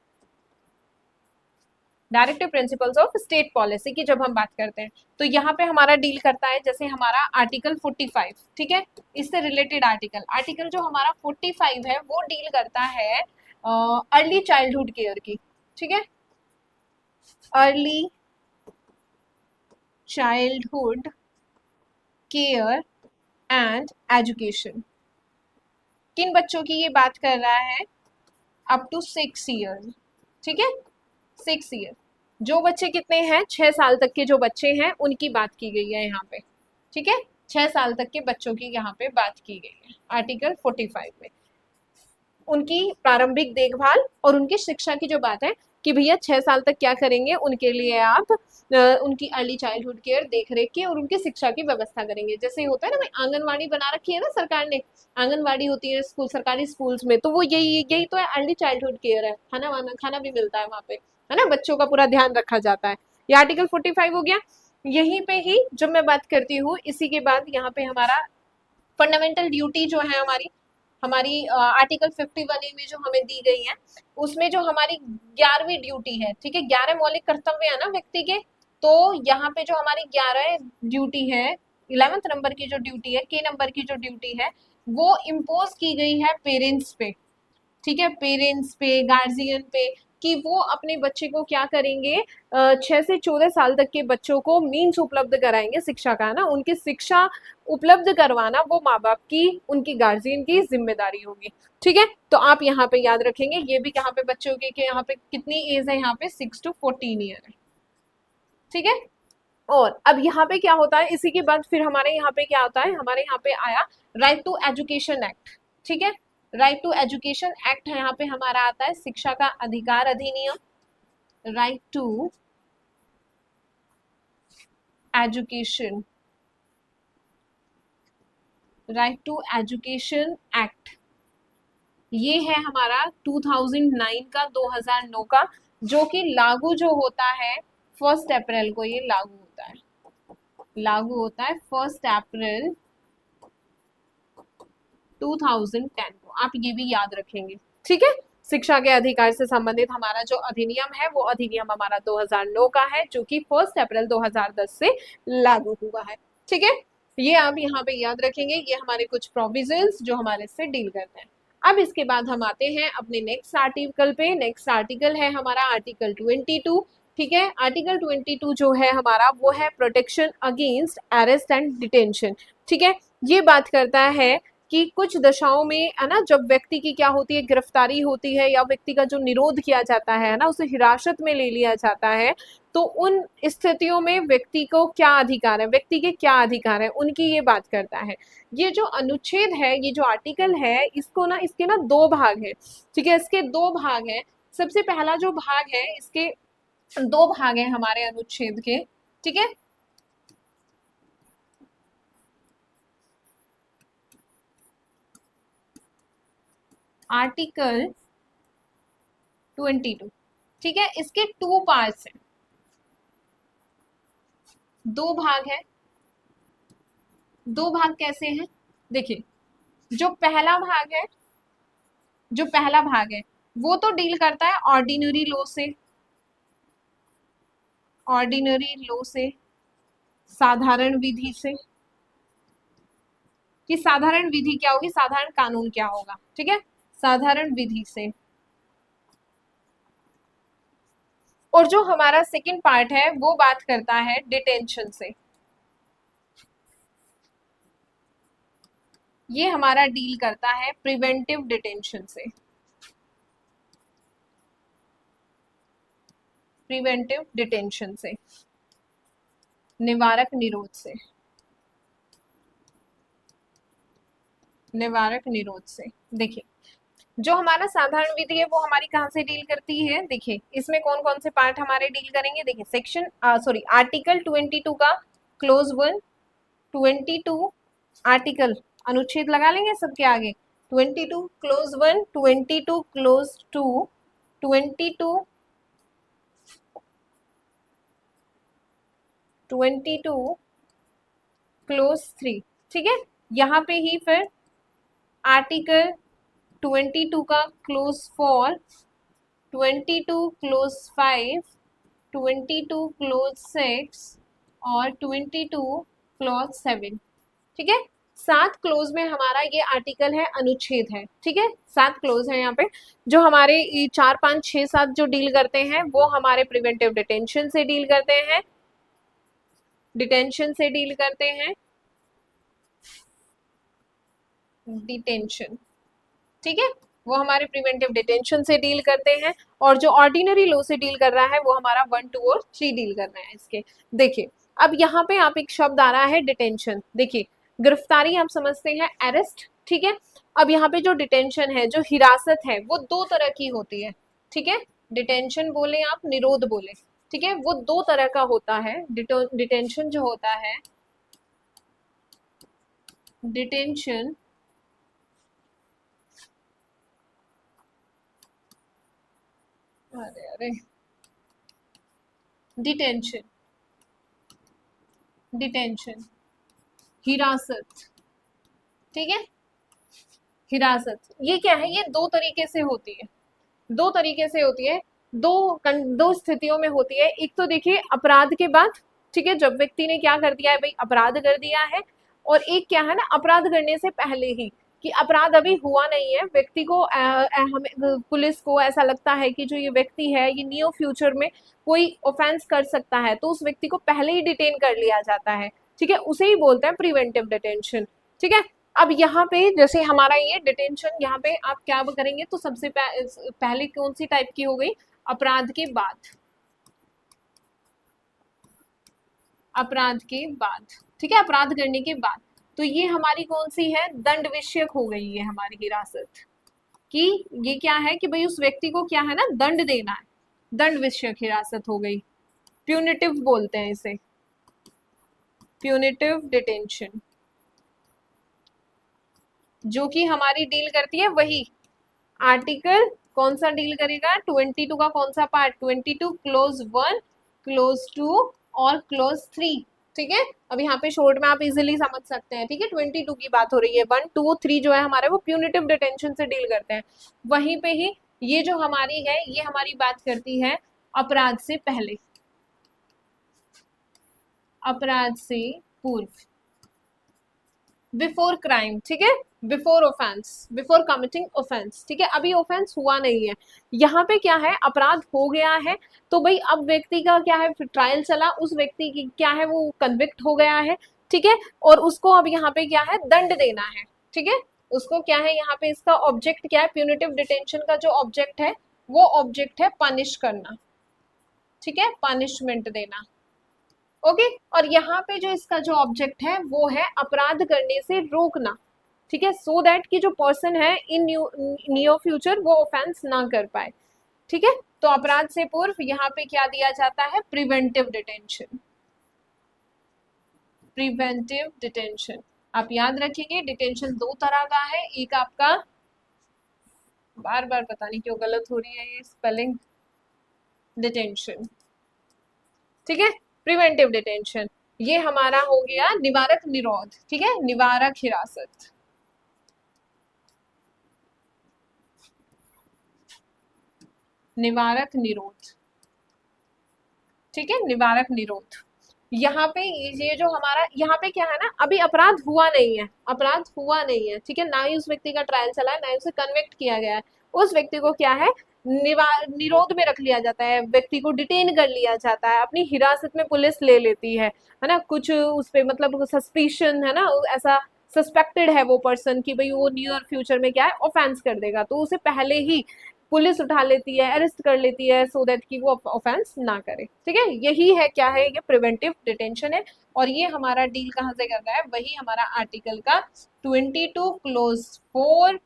directive principles of state policy की जब हम बात करते हैं, तो यहाँ पे हमारा डील करता है, जैसे हमारा आर्टिकल 45, ठीक है, इससे रिलेटेड आर्टिकल जो हमारा 45 है वो डील करता है अर्ली चाइल्डहुड केयर की। ठीक है, early childhood care and education, किन बच्चों की ये बात कर रहा है, अप टू 6 ईयर। ठीक है, 6 ईयर, जो बच्चे कितने हैं, 6 साल तक के जो बच्चे हैं उनकी बात की गई है यहाँ पे। ठीक है, 6 साल तक के बच्चों की यहाँ पे बात की गई है आर्टिकल 45 में। उनकी प्रारंभिक देखभाल और उनकी शिक्षा की जो बात है कि भैया 6 साल तक क्या करेंगे, उनके लिए आप उनकी अर्ली चाइल्डहुड केयर, देख रेख की और उनकी शिक्षा की व्यवस्था करेंगे। जैसे होता है ना भाई, आंगनवाड़ी बना रखी है ना सरकार ने, आंगनवाड़ी होती है स्कूल, सरकारी स्कूल्स में, तो वो यही तो है, अर्ली चाइल्डहुड केयर है, खाना भी मिलता है वहाँ पे, है ना, बच्चों का पूरा ध्यान रखा जाता है। ये आर्टिकल 45 हो गया। यहीं पे ही जब मैं बात करती हूँ, इसी के बाद यहाँ पे हमारा फंडामेंटल ड्यूटी जो है हमारी, हमारी आर्टिकल 51A में जो हमें दी गई है, उसमें जो हमारी 11वीं ड्यूटी है, ठीक है, 11 मौलिक कर्तव्य है ना व्यक्ति के, तो यहाँ पे जो हमारी 11 ड्यूटी है, 11th नंबर की जो ड्यूटी है, के नंबर की जो ड्यूटी है, वो इम्पोज की गई है पेरेंट्स पे, ठीक है, पेरेंट्स पे, गार्जियन पे, कि वो अपने बच्चे को क्या करेंगे, 6 से 14 साल तक के बच्चों को मीन्स उपलब्ध कराएंगे शिक्षा का, ना उनकी शिक्षा उपलब्ध करवाना वो माँ बाप की, उनकी गार्जियन की जिम्मेदारी होगी, ठीक है। तो आप यहाँ पे याद रखेंगे, ये भी यहाँ पे बच्चों की कि यहाँ पे कितनी एज है, यहाँ पे 6 to 14 ईयर है, ठीक है। और अब यहाँ पे क्या होता है, इसी के बाद फिर हमारे यहाँ पे क्या होता है, हमारे यहाँ पे आया राइट टू एजुकेशन एक्ट, ठीक है, राइट टू एजुकेशन एक्ट है, यहाँ पे हमारा आता है शिक्षा का अधिकार अधिनियम, right to education, right to education act, ये है हमारा 2009 का, 2009 का, जो कि लागू जो होता है 1 अप्रैल को, ये लागू होता है, लागू होता है 1 अप्रैल 2010 को, आप ये भी याद रखेंगे, ठीक है। शिक्षा के अधिकार से संबंधित हमारा जो अधिनियम है, वो अधिनियम हमारा 2009 का है, जो कि 1 अप्रैल 2010 से लागू हुआ है, ठीक है। ये आप यहाँ पे याद रखेंगे, ये हमारे कुछ प्रोविजंस जो हमारे से डील करते हैं। अब इसके बाद हम आते हैं अपने नेक्स्ट आर्टिकल पे। नेक्स्ट आर्टिकल है हमारा आर्टिकल 22, ठीक है। आर्टिकल 22 जो है हमारा, वो है protection against arrest and detention, ठीक है। ये बात करता है कि कुछ दशाओं में, है ना, जब व्यक्ति की क्या होती है, गिरफ्तारी होती है, या व्यक्ति का जो निरोध किया जाता है ना, उसे हिरासत में ले लिया जाता है, तो उन स्थितियों में व्यक्ति को क्या अधिकार है, व्यक्ति के क्या अधिकार है, उनकी ये बात करता है। ये जो अनुच्छेद है, ये जो आर्टिकल है, इसको ना, इसके ना 2 भाग है, ठीक है, इसके 2 भाग है। सबसे पहला जो भाग है, इसके 2 भाग है हमारे अनुच्छेद के, ठीक है। आर्टिकल 22, ठीक है, इसके 2 पार्ट्स हैं, 2 भाग है। 2 भाग कैसे हैं, देखिए, जो पहला भाग है, जो पहला भाग है, वो तो डील करता है ऑर्डिनरी लॉ से, ऑर्डिनरी लॉ से, साधारण विधि से, कि साधारण विधि क्या होगी, साधारण कानून क्या होगा, ठीक है, साधारण विधि से। और जो हमारा सेकंड पार्ट है, वो बात करता है डिटेंशन से, ये हमारा डील करता है प्रिवेंटिव डिटेंशन से, प्रिवेंटिव डिटेंशन से, निवारक निरोध से, निवारक निरोध से। देखिए, जो हमारा साधारण विधि है, वो हमारी कहाँ से डील करती है, देखिए, इसमें कौन कौन से पार्ट हमारे डील करेंगे, देखिए, सेक्शन सॉरी आर्टिकल 22 का क्लोज 1, 22 आर्टिकल, अनुच्छेद लगा लेंगे सबके आगे, 22 क्लोज 1, 22 क्लोज 2, 22 क्लोज 3, ठीक है। यहाँ पे ही फिर आर्टिकल 22 का क्लोज 4, 22 क्लोज 5, 22 क्लोज 6 और 22 क्लोज 7, ठीक है। 7 क्लोज में हमारा ये आर्टिकल है, अनुच्छेद है, ठीक है, 7 क्लोज है यहाँ पे। जो हमारे 4, 5, 6, 7 जो डील करते हैं, वो हमारे प्रिवेंटिव डिटेंशन से डील करते हैं, डिटेंशन से डील करते हैं, डिटेंशन, ठीक है, वो हमारे प्रिवेंटिव डिटेंशन से डील करते हैं। और जो ऑर्डिनरी लॉ से डील कर रहा है, वो हमारा 1, 2 और 3 डील कर रहे हैं इसके। देखिए, अब यहाँ पे आप एक शब्द आ रहा है डिटेंशन, देखिए, गिरफ्तारी आप समझते हैं अरेस्ट, ठीक है। अब यहाँ पे जो डिटेंशन है, जो हिरासत है, वो 2 तरह की होती है, ठीक है, डिटेंशन बोले आप, निरोध बोले, ठीक है, वो 2 तरह का होता है। डिटेंशन जो होता है, डिटेंशन अरे अरे डिटेंशन, डिटेंशन, हिरासत, ठीक है, हिरासत, ये क्या है, ये दो तरीके से होती है, दो तरीके से होती है, दो स्थितियों में होती है। एक तो देखिए अपराध के बाद, ठीक है, जब व्यक्ति ने क्या कर दिया है भाई, अपराध कर दिया है। और एक क्या है ना, अपराध करने से पहले ही, कि अपराध अभी हुआ नहीं है, व्यक्ति को हमें पुलिस को ऐसा लगता है कि जो ये व्यक्ति है ये नियर फ्यूचर में कोई ऑफेंस कर सकता है, तो उस व्यक्ति को पहले ही डिटेन कर लिया जाता है, ठीक है, उसे ही बोलते हैं प्रिवेंटिव डिटेंशन, ठीक है। अब यहाँ पे जैसे हमारा ये डिटेंशन, यहाँ पे आप क्या करेंगे, तो सबसे पहले कौन सी टाइप की हो गई, अपराध के बाद, अपराध के बाद, ठीक है, अपराध करने के बाद। तो ये हमारी कौन सी है, दंड विषयक हो गई है हमारी हिरासत, कि ये क्या है कि भाई उस व्यक्ति को क्या है ना, दंड देना है, दंड विषयक हिरासत हो गई, प्यूनिटिव बोलते हैं इसे, प्यूनिटिव डिटेंशन, जो कि हमारी डील करती है वही आर्टिकल, कौन सा डील करेगा, 22 का कौन सा पार्ट, 22 क्लोज 1, क्लोज 2 और क्लोज 3, ठीक है। अब यहाँ पे शॉर्ट में आप इजीली समझ सकते हैं, ठीक है, 22 की बात हो रही है, 1 2 3 जो है हमारे वो प्यूनिटिव डिटेंशन से डील करते हैं। वहीं पे ही ये जो हमारी है, ये हमारी बात करती है अपराध से पहले, अपराध से पूर्व, बिफोर क्राइम, ठीक है, before offence, before committing offence, ठीक है, अभी ऑफेंस हुआ नहीं है, यहाँ पे क्या है, अपराध हो गया है, तो भाई अब व्यक्ति का क्या है, ट्रायल चला, उस व्यक्ति की क्या है, वो कन्विक्ट हो गया है, ठीक है, और उसको अब यहाँ पे क्या है, दंड देना है, ठीक है, उसको क्या है, यहाँ पे इसका ऑब्जेक्ट क्या है, प्यूनिटिव डिटेंशन का जो ऑब्जेक्ट है, वो ऑब्जेक्ट है पनिश करना, ठीक है, पनिशमेंट देना, ओके। और यहाँ पे जो इसका जो ऑब्जेक्ट है वो है अपराध करने से रोकना, ठीक है, सो दैट कि जो पर्सन है इन नियर फ्यूचर वो ऑफेंस ना कर पाए, ठीक है। तो अपराध से पूर्व यहाँ पे क्या दिया जाता है, प्रिवेंटिव डिटेंशन, प्रिवेंटिव डिटेंशन। आप याद रखेंगे डिटेंशन दो तरह का है, एक आपका, बार बार पता नहीं क्यों गलत हो रही है ये स्पेलिंग, डिटेंशन, ठीक है, प्रिवेंटिव डिटेंशन, ये हमारा हो गया निवारक निरोध, ठीक है, निवारक हिरासत, निवारक निरोध, ठीक है, निवारक निरोध। यहाँ पे ये जो हमारा यहाँ पे क्या है ना, अभी अपराध हुआ नहीं है, अपराध हुआ नहीं है, ठीक है, ना ही उस व्यक्ति का ट्रायल चला है, ना ही उसे कन्विक्ट किया गया है, उस व्यक्ति को क्या है, निरोध में रख लिया जाता है, व्यक्ति को डिटेन कर लिया जाता है, अपनी हिरासत में पुलिस ले लेती है ना, कुछ उस पे मतलब सस्पिशन है ना, ऐसा सस्पेक्टेड है वो पर्सन कि भाई वो नियर फ्यूचर में क्या है, ऑफेंस कर देगा, तो उसे पहले ही पुलिस उठा लेती है, अरेस्ट कर लेती है, सो दैट कि वो ऑफेंस ना करे, ठीक है, यही है क्या है, ये प्रिवेंटिव डिटेंशन है। और ये हमारा डील कहाँ से कर रहा है, वही हमारा आर्टिकल का 22 क्लोज 4,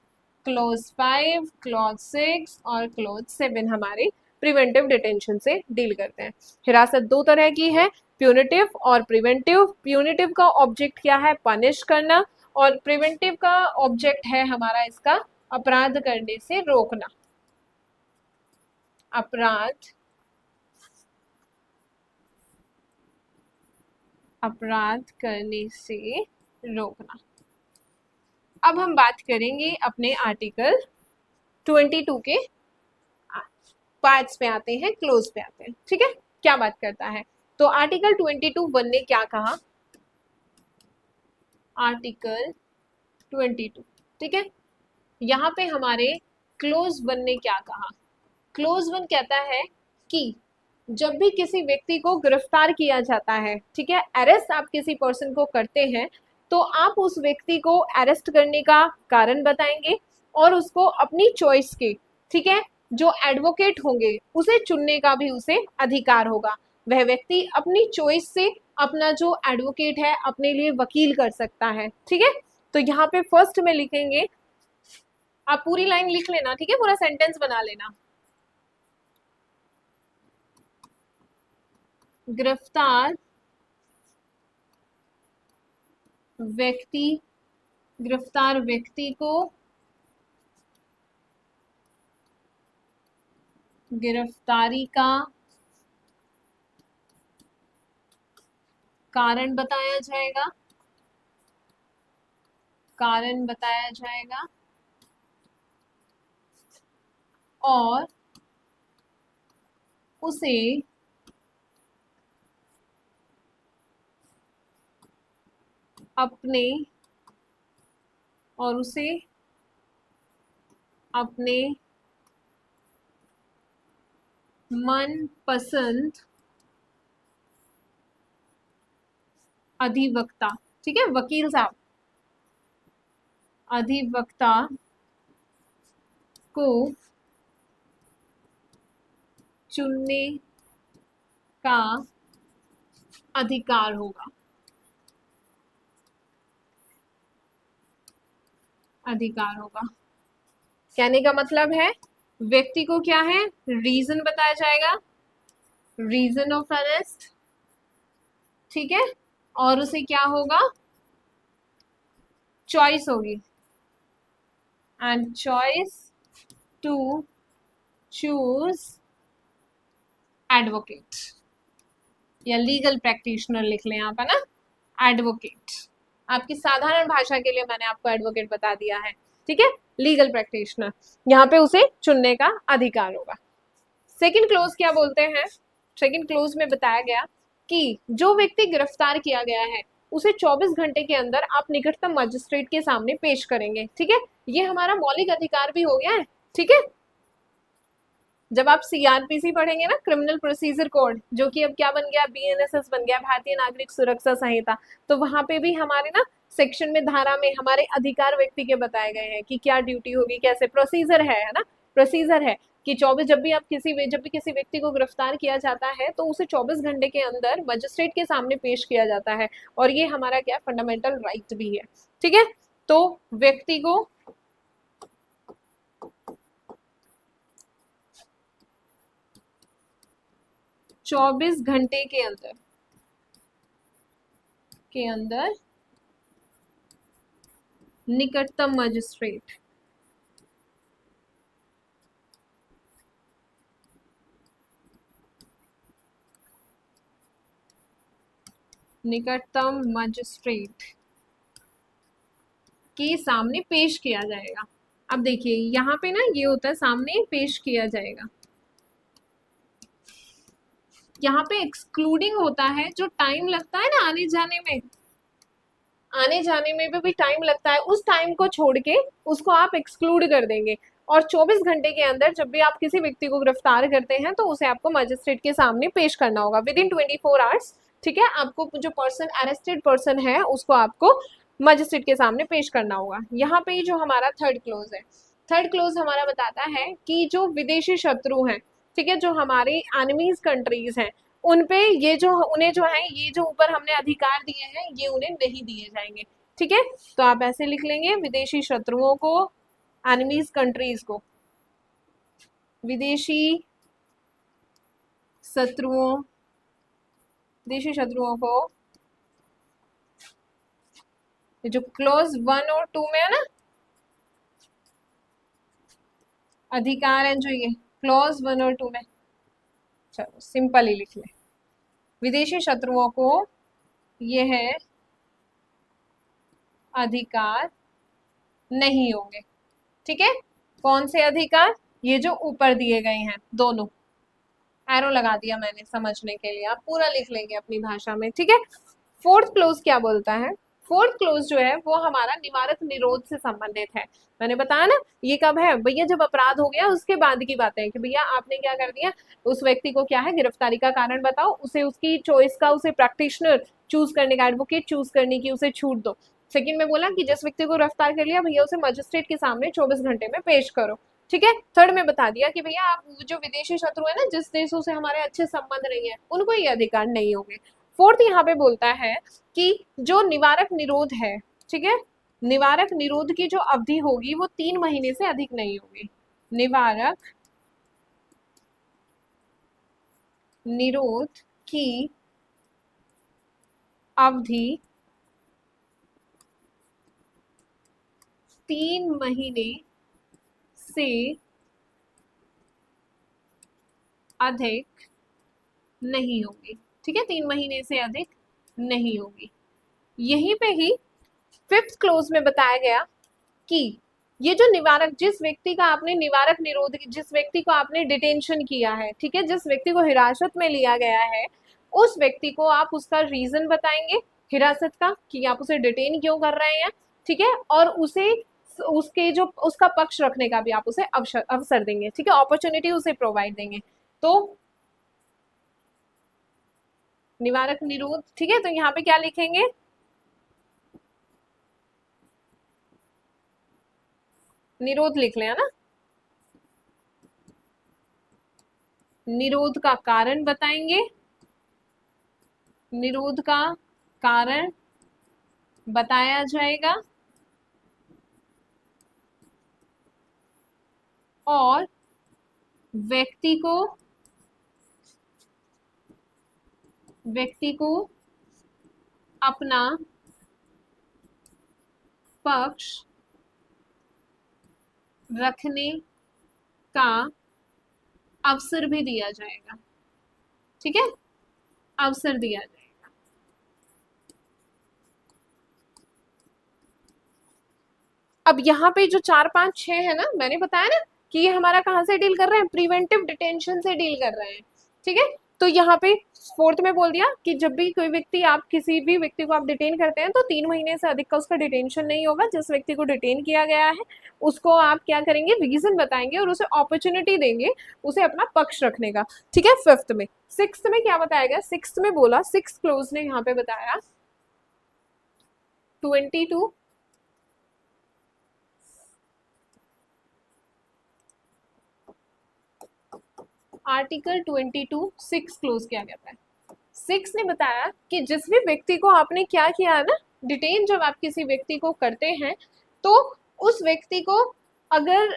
क्लोज 5, क्लोज 6 और क्लोज 7 हमारे प्रिवेंटिव डिटेंशन से डील करते हैं। हिरासत दो तरह की है, प्यूनिटिव और प्रिवेंटिव। प्यूनिटिव का ऑब्जेक्ट क्या है, पनिश करना, और प्रिवेंटिव का ऑब्जेक्ट है हमारा इसका अपराध करने से रोकना, अपराध, अपराध करने से रोकना। अब हम बात करेंगे अपने आर्टिकल 22 के पार्ट्स पे आते हैं, क्लोज पे आते हैं, ठीक है, क्या बात करता है। तो आर्टिकल 22(1) ने क्या कहा, आर्टिकल 22, ठीक है, यहाँ पे हमारे क्लोज 1 ने क्या कहा, क्लोज 1 कहता है कि जब भी किसी व्यक्ति को गिरफ्तार किया जाता है, ठीक है, अरेस्ट आप किसी पर्सन को करते हैं, तो आप उस व्यक्ति को अरेस्ट करने का कारण बताएंगे और उसको अपनी चॉइस के, ठीक है, जो एडवोकेट होंगे उसे चुनने का भी उसे अधिकार होगा, वह व्यक्ति अपनी चॉइस से अपना जो एडवोकेट है अपने लिए वकील कर सकता है, ठीक है। तो यहाँ पे फर्स्ट में लिखेंगे, आप पूरी लाइन लिख लेना, ठीक है, पूरा सेंटेंस बना लेना, गिरफ्तार व्यक्ति, गिरफ्तार व्यक्ति को गिरफ्तारी का कारण बताया जाएगा, कारण बताया जाएगा, और उसे अपने मनपसंद अधिवक्ता, ठीक है, वकील साहब, अधिवक्ता को चुनने का अधिकार होगा। कहने का मतलब है व्यक्ति को क्या है, रीजन बताया जाएगा, रीजन ऑफ अरेस्ट, ठीक है, और उसे क्या होगा, चॉइस होगी, and choice to choose advocate, या लीगल प्रैक्टिशनर लिख लें आप, है ना, एडवोकेट। आपकी साधारण भाषा के लिए मैंने आपको एडवोकेट बता दिया है, ठीक है, लीगल प्रैक्टिशनर, यहाँ पे उसे चुनने का अधिकार होगा। सेकंड क्लोज क्या बोलते हैं, सेकंड क्लोज में बताया गया कि जो व्यक्ति गिरफ्तार किया गया है उसे 24 घंटे के अंदर आप निकटतम मजिस्ट्रेट के सामने पेश करेंगे, ठीक है, ये हमारा मौलिक अधिकार भी हो गया है, ठीक है। जब आप सीआरपीसी पढ़ेंगे ना, क्रिमिनल प्रोसीजर कोड, जो कि अब क्या बन गया, बीएनएसएस बन गया, भारतीय नागरिक सुरक्षा संहिता, तो वहां पे भी हमारे ना सेक्शन में, धारा में हमारे अधिकार व्यक्ति के बताए गए हैं कि क्या ड्यूटी होगी, कैसे प्रोसीजर है ना, प्रोसीजर है कि 24, जब भी किसी व्यक्ति को गिरफ्तार किया जाता है तो उसे 24 घंटे के अंदर मजिस्ट्रेट के सामने पेश किया जाता है, और ये हमारा क्या फंडामेंटल राइट भी है, ठीक है। तो व्यक्ति को 24 घंटे के अंदर निकटतम मजिस्ट्रेट के सामने पेश किया जाएगा। अब देखिए यहाँ पे ना ये होता है सामने पेश किया जाएगा, यहाँ पे एक्सक्लूडिंग होता है, जो टाइम लगता है ना आने जाने में भी टाइम लगता है, उस टाइम को छोड़ के उसको आप एक्सक्लूड कर देंगे, और 24 घंटे के अंदर जब भी आप किसी व्यक्ति को गिरफ्तार करते हैं तो उसे आपको मजिस्ट्रेट के सामने पेश करना होगा विद इन 24 आवर्स, ठीक है। आपको जो अरेस्टेड पर्सन है उसको आपको मजिस्ट्रेट के सामने पेश करना होगा। यहाँ पे जो हमारा थर्ड क्लोज है, थर्ड क्लोज हमारा बताता है कि जो विदेशी शत्रु हैं, ठीक है, जो हमारे एनिमीज कंट्रीज हैं, उनपे ये जो उन्हें जो है ये जो ऊपर हमने अधिकार दिए हैं ये उन्हें नहीं दिए जाएंगे, ठीक है। तो आप ऐसे लिख लेंगे, विदेशी शत्रुओं को, एनिमीज कंट्रीज को, विदेशी शत्रुओं को, जो क्लोज 1 और 2 में है ना अधिकार है, जो ये क्लोज 1 और 2 में, चलो सिंपल ही लिख ले, विदेशी शत्रुओं को यह अधिकार नहीं होंगे, ठीक है। कौन से अधिकार, ये जो ऊपर दिए गए हैं दोनों, एरो लगा दिया मैंने समझने के लिए, आप पूरा लिख लेंगे अपनी भाषा में, ठीक है। फोर्थ क्लोज क्या बोलता है, फोर्थ क्लोज जो है वो हमारा निवारक निरोध से संबंधित है। मैंने बताया ना ये कब है भैया, जब अपराध हो गया उसके बाद की बात है कि भैया आपने क्या कर दिया, उस व्यक्ति को क्या है गिरफ्तारी का कारण बताओ, उसे उसकी चॉइस का, उसे प्रैक्टिशनर चूज करने का, एडवोकेट चूज करने की उसे छूट दो। सेकंड में बोला कि जिस व्यक्ति को गिरफ्तार कर लिया भैया उसे मजिस्ट्रेट के सामने 24 घंटे में पेश करो, ठीक है। थर्ड में बता दिया कि भैया आप जो विदेशी शत्रु है ना, जिस देशों से हमारे अच्छे संबंध नहीं है, उनको ये अधिकार नहीं होंगे। फोर्थ यहाँ पे बोलता है कि जो निवारक निरोध है, ठीक है, निवारक निरोध की जो अवधि होगी वो 3 महीने से अधिक नहीं होगी। निवारक निरोध की अवधि 3 महीने से अधिक नहीं होगी, ठीक है, 3 महीने से अधिक नहीं होगी। यहीं पे ही फिफ्थ क्लोज में बताया गया कि ये जो निवारक, जिस व्यक्ति का आपने निवारक निरोध, जिस व्यक्ति को आपने डिटेंशन किया है, ठीक है, जिस व्यक्ति को हिरासत में लिया गया है, उस व्यक्ति को आप उसका रीजन बताएंगे हिरासत का, कि आप उसे डिटेन क्यों कर रहे हैं, ठीक है, और उसे उसके जो उसका पक्ष रखने का भी आप उसे अवसर देंगे, ठीक है, अपॉर्चुनिटी उसे प्रोवाइड देंगे। तो निवारक निरोध, ठीक है, तो यहाँ पे क्या लिखेंगे, निरोध लिख लें, है ना। निरोध का कारण बताएंगे, निरोध का कारण बताया जाएगा, और व्यक्ति को अपना पक्ष रखने का अवसर भी दिया जाएगा, ठीक है, अवसर दिया जाएगा। अब यहाँ पे जो 4 5 6 है ना, मैंने बताया ना कि ये हमारा कहाँ से डील कर रहे हैं, प्रिवेंटिव डिटेंशन से डील कर रहे हैं, ठीक है। तो यहाँ पे 4th में बोल दिया कि जब भी कोई व्यक्ति, आप किसी भी व्यक्ति को आप डिटेन करते हैं तो 3 महीने से अधिक का उसका डिटेंशन नहीं होगा। जिस व्यक्ति को डिटेन किया गया है उसको आप क्या करेंगे, रीजन बताएंगे और उसे अपॉर्चुनिटी देंगे उसे अपना पक्ष रखने का, ठीक है। 5th में, 6th में क्या बताया गया, 6th में बोला, 6th क्लोज ने यहाँ पे बताया 22 आर्टिकल 22 6 क्लोज क्या कहता है। 6 ने बताया कि जिस भी व्यक्ति को आपने क्या किया है ना, डिटेन जब आप किसी व्यक्ति को करते हैं तो उस व्यक्ति को अगर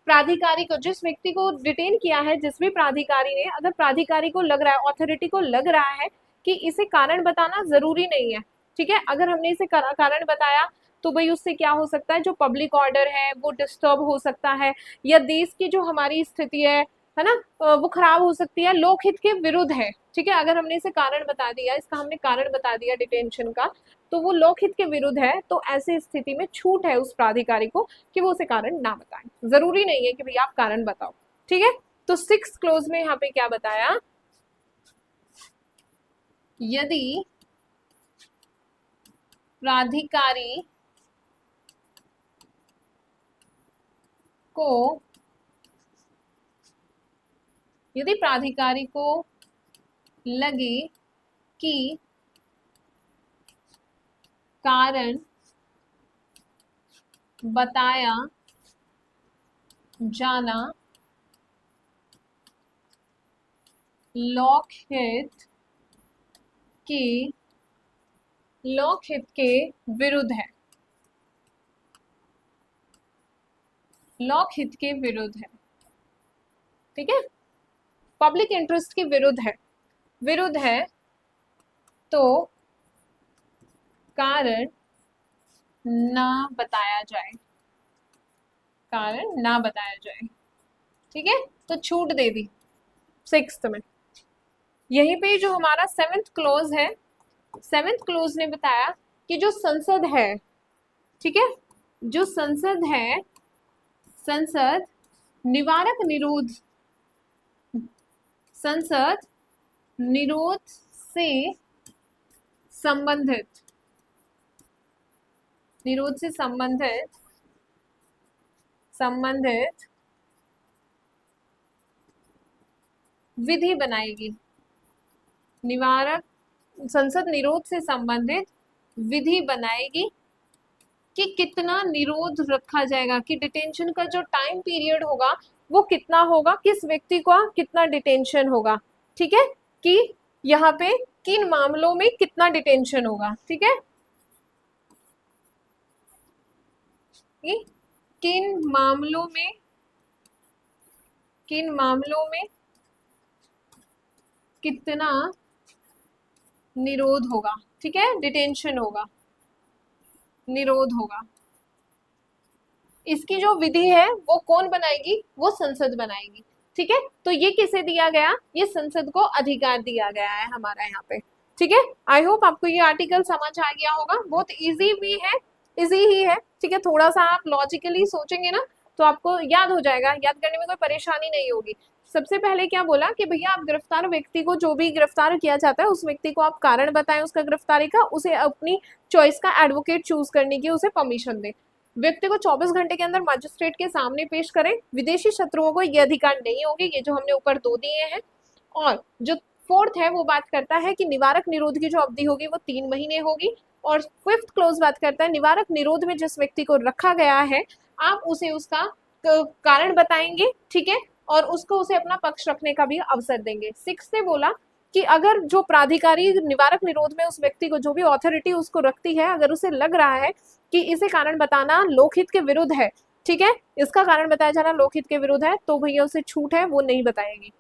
प्राधिकारी को, जिस व्यक्ति को डिटेन किया है, जिस भी प्राधिकारी ने, अगर प्राधिकारी को लग रहा है, ऑथोरिटी को लग रहा है कि इसे कारण बताना जरूरी नहीं है, ठीक है, अगर हमने इसे कारण बताया तो भाई उससे क्या हो सकता है, जो पब्लिक ऑर्डर है वो डिस्टर्ब हो सकता है, या देश की जो हमारी स्थिति है ना, वो खराब हो सकती है, लोकहित के विरुद्ध है, ठीक है। अगर हमने इसे कारण बता दिया, इसका हमने कारण बता दिया डिटेंशन का, तो वो लोकहित के विरुद्ध है, तो ऐसी स्थिति में छूट है उस प्राधिकारी को कि वो उसे कारण ना बताएं, जरूरी नहीं है कि भैया आप कारण बताओ, ठीक है। तो 6 क्लोज में यहाँ पे क्या बताया, यदि प्राधिकारी को लगे कि कारण बताया जाना लोकहित के विरुद्ध है, लोकहित के विरुद्ध है, ठीक है, पब्लिक इंटरेस्ट के विरुद्ध है तो कारण ना बताया जाए, ठीक है। तो छूट दे दी 6th में। यहीं पे जो हमारा 7th क्लोज है, 7th क्लोज ने बताया कि जो संसद है, ठीक है, जो संसद है, संसद निवारक निरोध, संसद निरोध से संबंधित विधि बनाएगी, संसद निरोध से संबंधित विधि बनाएगी कि कितना निरोध रखा जाएगा, कि डिटेंशन का जो टाइम पीरियड होगा वो कितना होगा, किस व्यक्ति का कितना डिटेंशन होगा, ठीक है, कि यहाँ पे किन मामलों में कितना डिटेंशन होगा, ठीक है, किन मामलों में कितना निरोध होगा, ठीक है, डिटेंशन होगा, निरोध होगा। इसकी जो विधि है वो कौन बनाएगी, वो संसद बनाएगी, ठीक है। तो ये किसे दिया गया, ये संसद को अधिकार दिया गया है हमारा यहाँ पे, ठीक है। आई होप आपको ये आर्टिकल समझ आ गया होगा, बहुत इजी भी है, इजी ही है, ठीक है। थोड़ा सा आप लॉजिकली सोचेंगे ना तो आपको याद हो जाएगा, याद करने में कोई परेशानी नहीं होगी। सबसे पहले क्या बोला कि भैया आप गिरफ्तार व्यक्ति को, जो भी गिरफ्तार किया जाता है उस व्यक्ति को आप कारण बताएं उसका गिरफ्तारी का, उसे अपनी चॉइस का एडवोकेट चूज करने की उसे परमिशन दें, व्यक्ति को 24 घंटे के अंदर मजिस्ट्रेट के सामने पेश करें। विदेशी शत्रुओं को ये अधिकार नहीं होगी, ये जो हमने ऊपर 2 दिए हैं। और जो फोर्थ है वो बात करता है कि निवारक निरोध की जो अवधि होगी वो 3 महीने होगी। और फिफ्थ क्लोज बात करता है निवारक निरोध में जिस व्यक्ति को रखा गया है आप उसे उसका कारण बताएंगे, ठीक है, और उसको उसे अपना पक्ष रखने का भी अवसर देंगे। सिक्स ने बोला कि अगर जो प्राधिकारी निवारक निरोध में उस व्यक्ति को, जो भी अथॉरिटी उसको रखती है, अगर उसे लग रहा है कि इसे कारण बताना लोकहित के विरुद्ध है, ठीक है, इसका कारण बताया जाना लोकहित के विरुद्ध है, तो भैया उसे छूट है, वो नहीं बताएगी।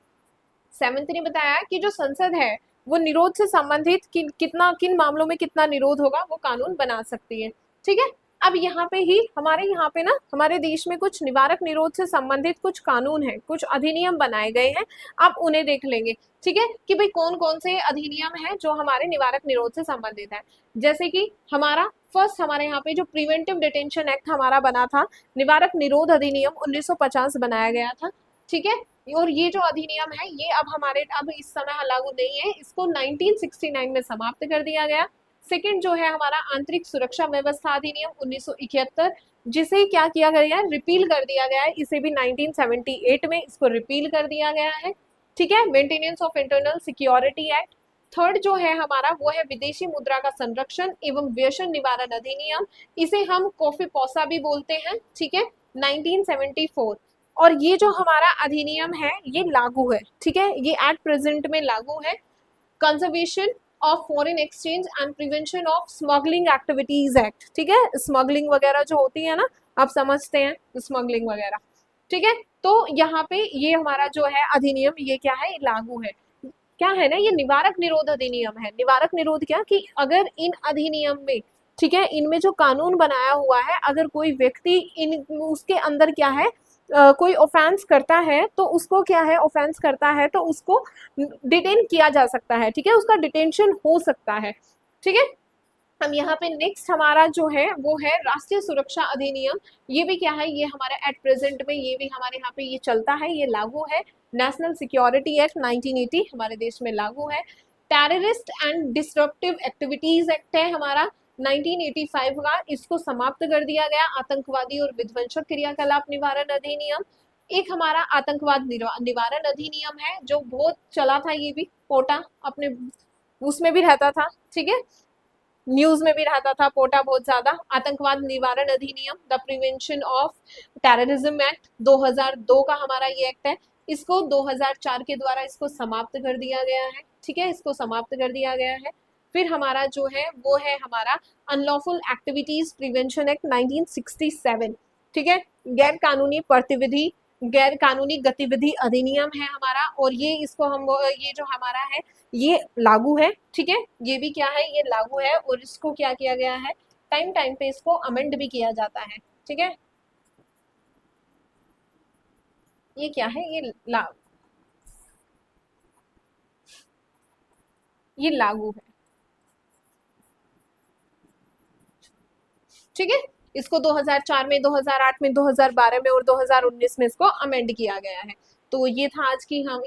सेवेंथ ने बताया कि जो संसद है वो निरोध से संबंधित किन मामलों में कितना निरोध होगा वो कानून बना सकती है, ठीक है। अब यहाँ पे ही हमारे यहाँ पे ना हमारे देश में कुछ निवारक निरोध से संबंधित कुछ कानून है, कुछ अधिनियम बनाए गए हैं, आप उन्हें देख लेंगे, ठीक है, कि भाई कौन कौन से अधिनियम है जो हमारे निवारक निरोध से संबंधित है। जैसे कि हमारा फर्स्ट हमारे यहाँ पे जो प्रिवेंटिव डिटेंशन एक्ट हमारा बना था, निवारक निरोध अधिनियम 1950 बनाया गया था, ठीक है। और ये जो अधिनियम है ये अब इस समय लागू नहीं है, इसको 1969 में समाप्त कर दिया गया। सेकंड जो है हमारा आंतरिक सुरक्षा व्यवस्था अधिनियम 1971, जिसे क्या किया गया है, रिपील कर दिया गया है, इसे भी 1978 में इसको रिपील कर दिया गया है, ठीक है। Maintenance of internal security act. Third जो है हमारा वो है विदेशी मुद्रा का संरक्षण एवं व्यसन निवारण अधिनियम, इसे हम कॉफी पौसा भी बोलते हैं, ठीक है, 1974। और ये जो हमारा अधिनियम है ये लागू है, ठीक है, ये एट प्रेजेंट में लागू है। Conservation of foreign exchange and prevention of smuggling activities act, ठीक है, स्मगलिंग वगैरह जो होती है ना, आप समझते हैं स्मगलिंग वगैरह, ठीक है। तो यहाँ पे ये हमारा जो है अधिनियम ये क्या है, लागू है। क्या है ना, ये निवारक निरोध अधिनियम है। निवारक निरोध क्या कि अगर इन अधिनियम में, ठीक है, इनमें जो कानून बनाया हुआ है, अगर कोई व्यक्ति इन उसके अंदर क्या है कोई ऑफेंस करता है तो उसको क्या है, ऑफेंस करता है तो उसको डिटेन किया जा सकता है, ठीक है, उसका डिटेंशन हो सकता है, ठीक है। हम यहाँ पे नेक्स्ट हमारा जो है वो है राष्ट्रीय सुरक्षा अधिनियम। ये भी क्या है, ये हमारे एट प्रेजेंट में ये भी हमारे यहाँ पे ये चलता है, ये लागू है। नेशनल सिक्योरिटी एक्ट 1980 हमारे देश में लागू है। Terrorist and disruptive activities act है हमारा 1985 का, इसको समाप्त कर दिया गया। आतंकवादी और विध्वंसक क्रियाकलाप निवारण अधिनियम। एक हमारा आतंकवाद निवारण अधिनियम है जो बहुत चला था, ये भी पोटा अपने उसमें भी रहता था, ठीक है, न्यूज में भी रहता था पोटा बहुत ज्यादा। आतंकवाद निवारण अधिनियम, the prevention of terrorism act 2002 का हमारा ये एक्ट है, इसको 2004 के द्वारा इसको समाप्त कर दिया गया है, ठीक है, इसको समाप्त कर दिया गया है। फिर हमारा जो है वो है हमारा अनलॉफुल एक्टिविटीज प्रिवेंशन एक्ट 1967, ठीक है, गैर कानूनी प्रतिविधि गैर कानूनी गतिविधि अधिनियम है हमारा, और ये इसको हम ये जो हमारा है ये लागू है, ठीक है, ये भी क्या है, ये लागू है। और इसको क्या किया गया है, टाइम टाइम पे इसको अमेंड भी किया जाता है, ठीक है। ये क्या है, ये लागू है, ठीक है। इसको 2004 में, 2008 में, 2012 में और 2019 में इसको अमेंड किया गया है। तो ये था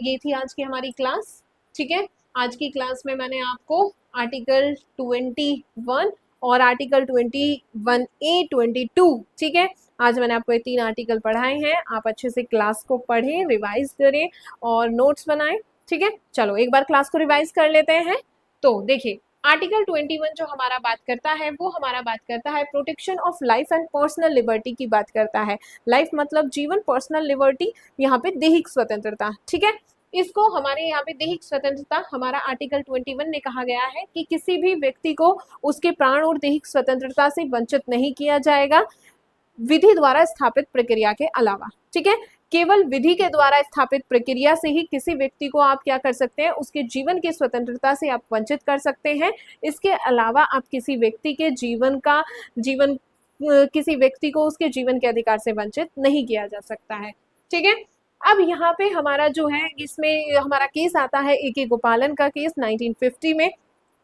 ये थी आज की हमारी क्लास, ठीक है। आज की क्लास में मैंने आपको आर्टिकल 21 और आर्टिकल 21A 22, ठीक है, आज मैंने आपको ये 3 आर्टिकल पढ़ाए हैं। आप अच्छे से क्लास को पढ़ें, रिवाइज करें और नोट्स बनाएं, ठीक है। चलो एक बार क्लास को रिवाइज कर लेते हैं। तो देखिए आर्टिकल 21 जो हमारा बात करता है वो हमारा बात करता है protection of life and personal liberty की बात करता है। लाइफ मतलब जीवन, पर्सनल लिबर्टी यहाँ पे दैहिक स्वतंत्रता, ठीक है। इसको हमारे यहाँ पे दैहिक स्वतंत्रता हमारा आर्टिकल 21 ने कहा गया है कि किसी भी व्यक्ति को उसके प्राण और दैहिक स्वतंत्रता से वंचित नहीं किया जाएगा विधि द्वारा स्थापित प्रक्रिया के अलावा, ठीक है। केवल विधि के द्वारा स्थापित प्रक्रिया से ही किसी व्यक्ति को आप क्या कर सकते हैं, उसके जीवन की स्वतंत्रता से आप वंचित कर सकते हैं। इसके अलावा आप किसी व्यक्ति के किसी व्यक्ति को उसके जीवन के अधिकार से वंचित नहीं किया जा सकता है, ठीक है। अब यहाँ पे हमारा जो है इसमें हमारा केस आता है AK गोपालन का केस 1950 में।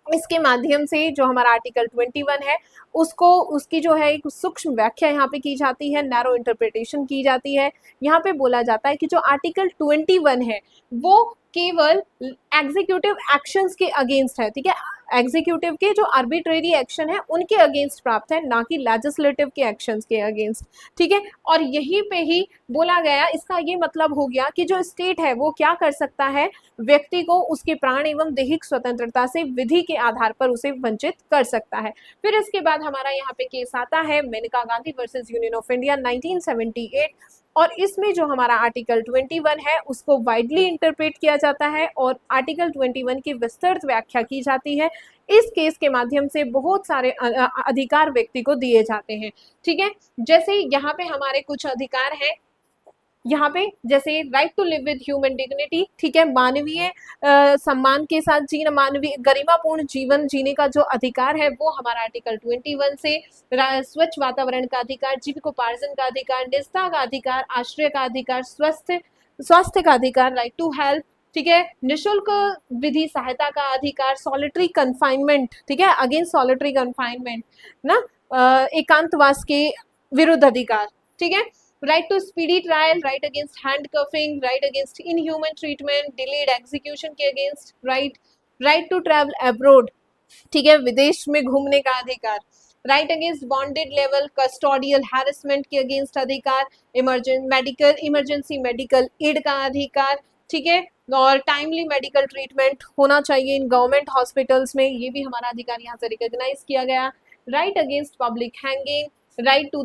इसके माध्यम से जो हमारा आर्टिकल 21 है उसको उसकी जो है एक सूक्ष्म व्याख्या यहाँ पे की जाती है, नैरो इंटरप्रिटेशन की जाती है। यहाँ पे बोला जाता है कि जो आर्टिकल 21 है वो केवल एग्जीक्यूटिव एक्शंस के अगेंस्ट है, ठीक है, एग्जीक्यूटिव के जो आर्बिट्रेरी एक्शन है उनके अगेंस्ट प्राप्त है, ना कि लेजिस्लेटिव के एक्शंस के अगेंस्ट, ठीक है। और यहीं पे ही बोला गया, इसका ये मतलब हो गया कि जो स्टेट है वो क्या कर सकता है, व्यक्ति को उसके प्राण एवं दैहिक स्वतंत्रता से विधि के आधार पर उसे वंचित कर सकता है। फिर इसके बाद हमारा यहाँ पे केस आता है Maneka Gandhi versus union of India 1978, और इसमें जो हमारा आर्टिकल 21 है उसको वाइडली इंटरप्रेट किया जाता है और आर्टिकल 21 की विस्तृत व्याख्या की जाती है। इस केस के माध्यम से बहुत सारे अधिकार व्यक्ति को दिए जाते हैं, ठीक है। जैसे यहाँ पे हमारे कुछ अधिकार हैं, यहाँ पे जैसे right to live with human dignity, ठीक है, मानवीय सम्मान के साथ जीना, मानवीय गरिमापूर्ण जीवन जीने का जो अधिकार है वो हमारा आर्टिकल 21 से, स्वच्छ वातावरण का अधिकार, जीविकोपार्जन का अधिकार, निजता का अधिकार, आश्रय का अधिकार, स्वास्थ्य का अधिकार, राइट टू हेल्थ, ठीक है, निशुल्क विधि सहायता का अधिकार, सॉलिटरी कन्फाइनमेंट, ठीक है, अगेंस्ट सॉलिटरी कन्फाइनमेंट ना, एकांतवास के विरुद्ध अधिकार, ठीक है, right to speedy trial, right against handcuffing, right against inhuman treatment, delayed execution के against, right to travel abroad, ठीक है, विदेश में घूमने का अधिकार, right against bonded level custodial harassment के अगेंस्ट अधिकार, इमरजेंसी मेडिकल एड का अधिकार, ठीक है, और टाइमली मेडिकल ट्रीटमेंट होना चाहिए इन गवर्नमेंट हॉस्पिटल्स में, ये भी हमारा अधिकार यहाँ से रिकॉग्नाइज किया गया। Right against public hanging, right to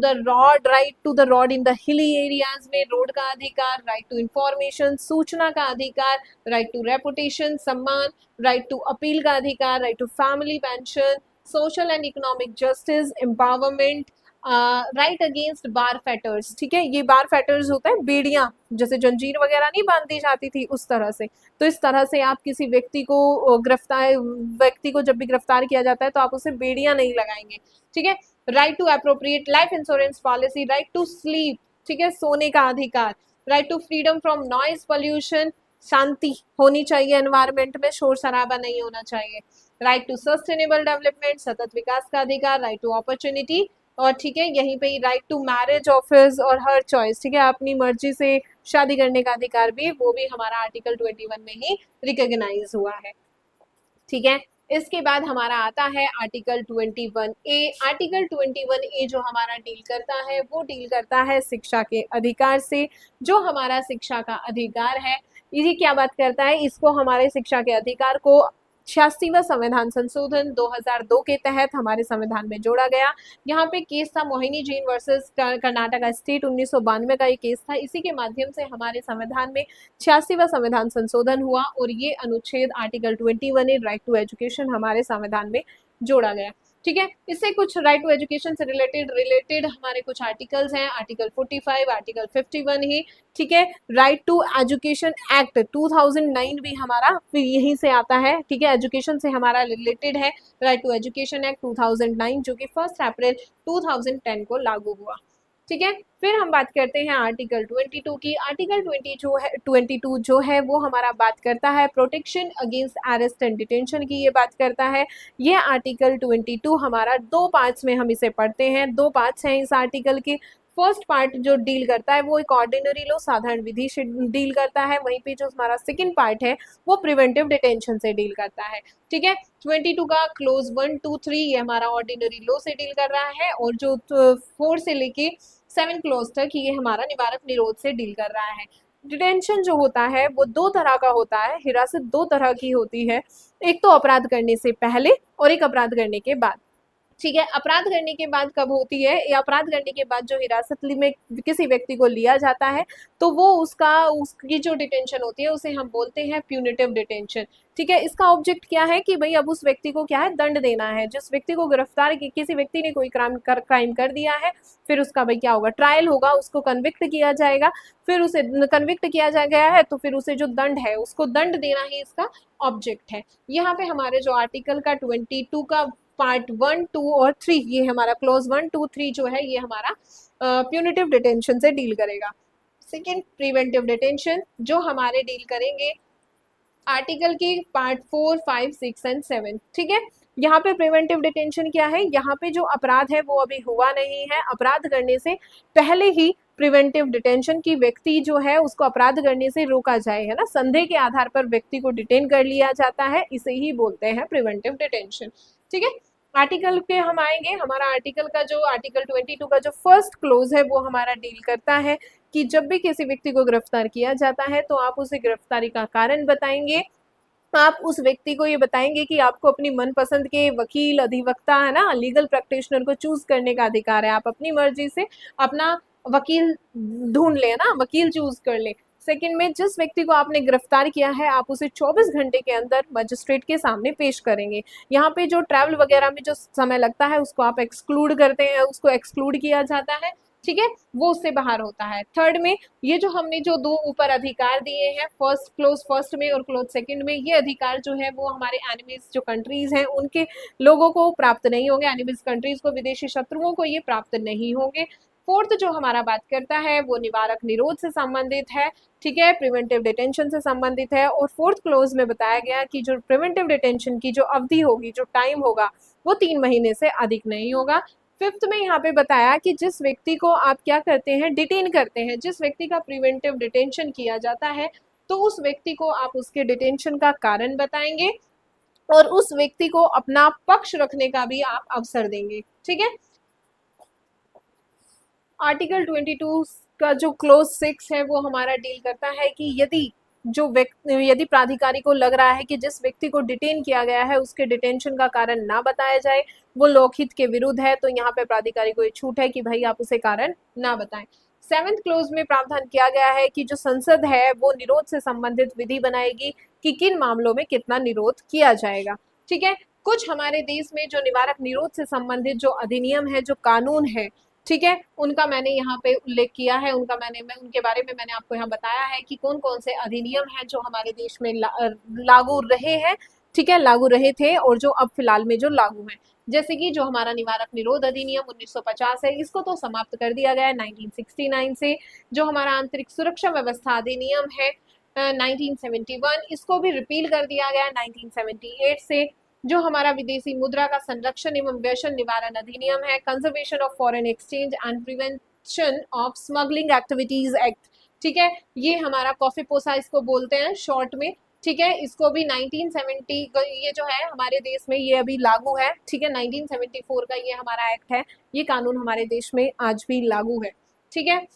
the road in the hilly areas में रोड का अधिकार, राइट टू इंफॉर्मेशन सूचना का अधिकार, राइट टू रेपुटेशन सम्मान, राइट टू अपील का अधिकार, right to family pension, social and economic justice empowerment, right against bar fetters, ठीक है, ये बार फैटर्स होता है बेड़ियां, जैसे जंजीर वगैरह नहीं बांधी जाती थी उस तरह से, तो इस तरह से आप किसी व्यक्ति को जब भी गिरफ्तार किया जाता है तो आप उसे बेड़ियां नहीं लगाएंगे, ठीक है। Right to appropriate life insurance policy, right to sleep, ठीक है, सोने का अधिकार, right to freedom from noise pollution, शांति होनी चाहिए एनवायरमेंट में, शोर शराबा नहीं होना चाहिए, राइट टू सस्टेनेबल डेवलपमेंट, सतत विकास का अधिकार, राइट टू अपॉर्चुनिटी, और ठीक है यहीं पे राइट टू मैरिज ऑफिस और हर चॉइस, ठीक है, अपनी मर्जी से शादी करने का अधिकार भी, वो भी हमारा आर्टिकल 21 में ही रिकॉग्नाइज हुआ है, ठीक है। इसके बाद हमारा आता है आर्टिकल 21A। आर्टिकल 21A जो हमारा डील करता है वो डील करता है शिक्षा के अधिकार से। जो हमारा शिक्षा का अधिकार है ये क्या बात करता है, इसको हमारे शिक्षा के अधिकार को 86वां संविधान संशोधन 2002 के तहत हमारे संविधान में जोड़ा गया। यहाँ पे केस था मोहिनी जैन वर्सेस कर्नाटका स्टेट 1992 का ये केस था। इसी के माध्यम से हमारे संविधान में 86वां संविधान संशोधन हुआ और ये अनुच्छेद आर्टिकल 21 राइट टू एजुकेशन हमारे संविधान में जोड़ा गया, ठीक है। इससे कुछ राइट टू एजुकेशन से रिलेटेड हमारे कुछ आर्टिकल्स हैं, आर्टिकल 45, आर्टिकल 51 ही, ठीक है। राइट टू एजुकेशन एक्ट 2009 भी हमारा यहीं से आता है, ठीक है, एजुकेशन से हमारा रिलेटेड है। राइट टू एजुकेशन एक्ट 2009 जो कि 1 अप्रैल 2010 को लागू हुआ, ठीक है। फिर हम बात करते हैं आर्टिकल 22 की। आर्टिकल 22 जो है वो हमारा बात करता है protection against arrest and detention की, ये बात करता है। ये आर्टिकल 22 हमारा 2 पार्ट्स में हम इसे पढ़ते हैं, 2 पार्ट्स हैं इस आर्टिकल के। फर्स्ट पार्ट जो डील करता है वो एक ऑर्डिनरी लॉ साधारण विधि से डील करता है, वहीं पे जो हमारा सेकंड पार्ट है वो प्रिवेंटिव डिटेंशन से डील करता है, ठीक है। 22 का क्लोज 1, 2, 3 ये हमारा ऑर्डिनरी लॉ से डील कर रहा है और जो 4 से लेके 7 क्लोज तक ये हमारा निवारक निरोध से डील कर रहा है। डिटेंशन जो होता है वो 2 तरह का होता है, हिरासत 2 तरह की होती है, एक तो अपराध करने से पहले और एक अपराध करने के बाद, ठीक है। अपराध करने के बाद कब होती है, या अपराध करने के बाद जो हिरासत में किसी व्यक्ति को लिया जाता है तो वो उसकी जो डिटेंशन होती है उसे हम बोलते हैं प्यूनिटिव डिटेंशन, ठीक है। इसका ऑब्जेक्ट क्या है कि भाई अब उस व्यक्ति को क्या है, दंड देना है। जिस व्यक्ति को किसी व्यक्ति ने कोई क्राइम कर दिया है, फिर उसका भाई क्या होगा, ट्रायल होगा, उसको कन्विक्ट किया जाएगा, फिर उसे कन्विक्ट किया गया है तो फिर उसे जो दंड है उसको दंड देना ही इसका ऑब्जेक्ट है। यहाँ पे हमारे जो आर्टिकल का 22 का पार्ट 1, 2 और 3 ये हमारा क्लोज 1, 2, 3 जो है ये हमारा प्यूनिटिव डिटेंशन से डील करेगा। सेकेंड प्रिवेंटिव डिटेंशन जो हमारे डील करेंगे आर्टिकल की पार्ट 4, 5, 6 एंड 7, ठीक है। यहाँ पे प्रिवेंटिव डिटेंशन क्या है, यहाँ पे जो अपराध है वो अभी हुआ नहीं है, अपराध करने से पहले ही प्रिवेंटिव डिटेंशन की व्यक्ति जो है उसको अपराध करने से रोका जाए, है ना, संदेह के आधार पर व्यक्ति को डिटेन कर लिया जाता है, इसे ही बोलते हैं प्रिवेंटिव डिटेंशन, ठीक है। आर्टिकल पे हम आएंगे, हमारा आर्टिकल का जो आर्टिकल 22 का जो फर्स्ट क्लोज है वो हमारा डील करता है कि जब भी किसी व्यक्ति को गिरफ्तार किया जाता है तो आप उसे गिरफ्तारी का कारण बताएंगे, आप उस व्यक्ति को ये बताएंगे कि आपको अपनी मनपसंद के वकील, अधिवक्ता, है ना, लीगल प्रैक्टिशनर को चूज करने का अधिकार है, आप अपनी मर्जी से अपना वकील ढूंढ ले ना, वकील चूज कर ले। सेकंड में, जिस व्यक्ति को आपने गिरफ्तार किया है आप उसे 24 घंटे के अंदर मजिस्ट्रेट के सामने पेश करेंगे। यहाँ पे जो ट्रैवल वगैरह में जो समय लगता है उसको आप एक्सक्लूड करते हैं, उसको एक्सक्लूड किया जाता है, ठीक है, वो उससे बाहर होता है। थर्ड में, ये जो हमने जो दो ऊपर अधिकार दिए हैं, फर्स्ट क्लोज फर्स्ट में और क्लोज सेकंड में, ये अधिकार जो है वो हमारे एनिमीज जो कंट्रीज हैं उनके लोगों को प्राप्त नहीं होंगे, एनिमीज कंट्रीज को, विदेशी शत्रुओं को ये प्राप्त नहीं होंगे। फोर्थ जो हमारा बात करता है वो निवारक निरोध से संबंधित है, ठीक है, प्रिवेंटिव डिटेंशन से संबंधित है। और फोर्थ क्लोज में बताया गया कि जो प्रिवेंटिव डिटेंशन की जो अवधि होगी, जो टाइम होगा, वो 3 महीने से अधिक नहीं होगा। फिफ्थ में यहाँ पे बताया कि जिस व्यक्ति को आप क्या करते हैं, डिटेन करते हैं, जिस व्यक्ति का प्रिवेंटिव डिटेंशन किया जाता है तो उस व्यक्ति को आप उसके डिटेंशन का कारण बताएंगे और उस व्यक्ति को अपना पक्ष रखने का भी आप अवसर देंगे, ठीक है। आर्टिकल 22 का जो क्लोज 6 है वो हमारा डील करता है कि यदि प्राधिकारी को लग रहा है कि जिस व्यक्ति को डिटेन किया गया है उसके डिटेंशन का कारण ना बताया जाए, वो लोकहित के विरुद्ध है, तो यहाँ पे प्राधिकारी को ये छूट है कि भाई आप उसे कारण ना बताएं। 7th क्लोज में प्रावधान किया गया है कि जो संसद है वो निरोध से संबंधित विधि बनाएगी कि किन मामलों में कितना निरोध किया जाएगा, ठीक है। कुछ हमारे देश में जो निवारक निरोध से संबंधित जो अधिनियम है, जो कानून है, ठीक है, उनका मैंने यहाँ पे उल्लेख किया है, उनके बारे में मैंने आपको यहाँ बताया है कि कौन कौन से अधिनियम हैं जो हमारे देश में लागू रहे हैं, ठीक है, लागू रहे थे और जो अब फिलहाल में जो लागू हैं। जैसे कि जो हमारा निवारक निरोध अधिनियम 1950 है, इसको तो समाप्त कर दिया गया है 1969 से। जो हमारा आंतरिक सुरक्षा व्यवस्था अधिनियम है 1971, इसको भी रिपील कर दिया गया है 1978 से। जो हमारा विदेशी मुद्रा का संरक्षण एवं व्यसन निवारण अधिनियम है, conservation of foreign exchange and prevention of smuggling activities act, ठीक है, ये हमारा कॉफी पोसा इसको बोलते हैं शॉर्ट में, ठीक है, इसको भी 1970 ये जो है हमारे देश में ये अभी लागू है, ठीक है, 1974 का ये हमारा एक्ट है, ये कानून हमारे देश में आज भी लागू है, ठीक है।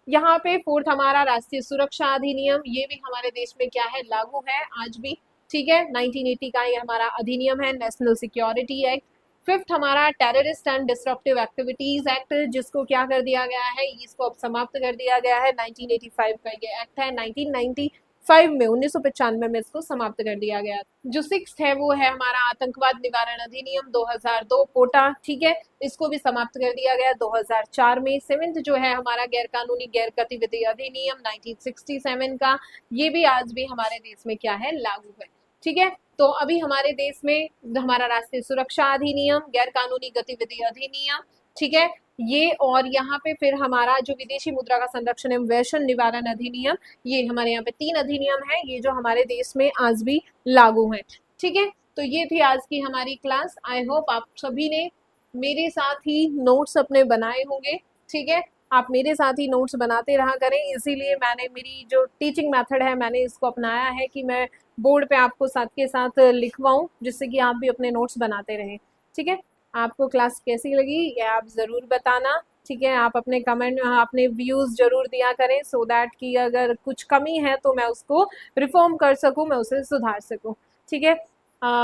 यहाँ पे फोर्थ हमारा राष्ट्रीय सुरक्षा अधिनियम, ये भी हमारे देश में क्या है, लागू है आज भी, ठीक है, 1980 का ये हमारा अधिनियम है, नेशनल सिक्योरिटी एक्ट। फिफ्थ हमारा terrorist and disruptive activities act, जिसको क्या कर दिया गया है, इसको अब समाप्त कर दिया गया है, 1985 का ये एक्ट है, 1995 में 1995 में इसको समाप्त कर दिया गया। जो सिक्स्थ है वो है हमारा आतंकवाद निवारण अधिनियम 2002 कोटा, ठीक है, इसको भी समाप्त कर दिया गया 2004 में। सेवेंथ जो है हमारा गैर कानूनी गैर गतिविधि अधिनियम 1967 का, ये भी आज भी हमारे देश में क्या है, लागू है, ठीक है। तो अभी हमारे देश में हमारा राष्ट्रीय सुरक्षा अधिनियम, गैर कानूनी गतिविधि अधिनियम, ठीक है, ये, और यहाँ पे फिर हमारा जो विदेशी मुद्रा का संरक्षण एवं व्यसन निवारण अधिनियम, ये हमारे यहाँ पे 3 अधिनियम है, ये जो हमारे देश में आज भी लागू हैं, ठीक है। तो ये थी आज की हमारी क्लास। आई होप आप सभी ने मेरे साथ ही नोट्स अपने बनाए होंगे, ठीक है, आप मेरे साथ ही नोट्स बनाते रहा करें, इसीलिए मैंने मेरी जो टीचिंग मेथड है मैंने इसको अपनाया है कि मैं बोर्ड पे आपको साथ के साथ लिखवाऊं, जिससे कि आप भी अपने नोट्स बनाते रहें, ठीक है। आपको क्लास कैसी लगी ये आप ज़रूर बताना, ठीक है, आप अपने कमेंट, अपने व्यूज़ ज़रूर दिया करें, सो दैट कि अगर कुछ कमी है तो मैं उसको रिफॉर्म कर सकूं, मैं उसे सुधार सकूं, ठीक है।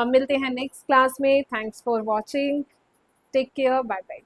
मिलते हैं नेक्स्ट क्लास में। Thanks for watching, take care, bye bye.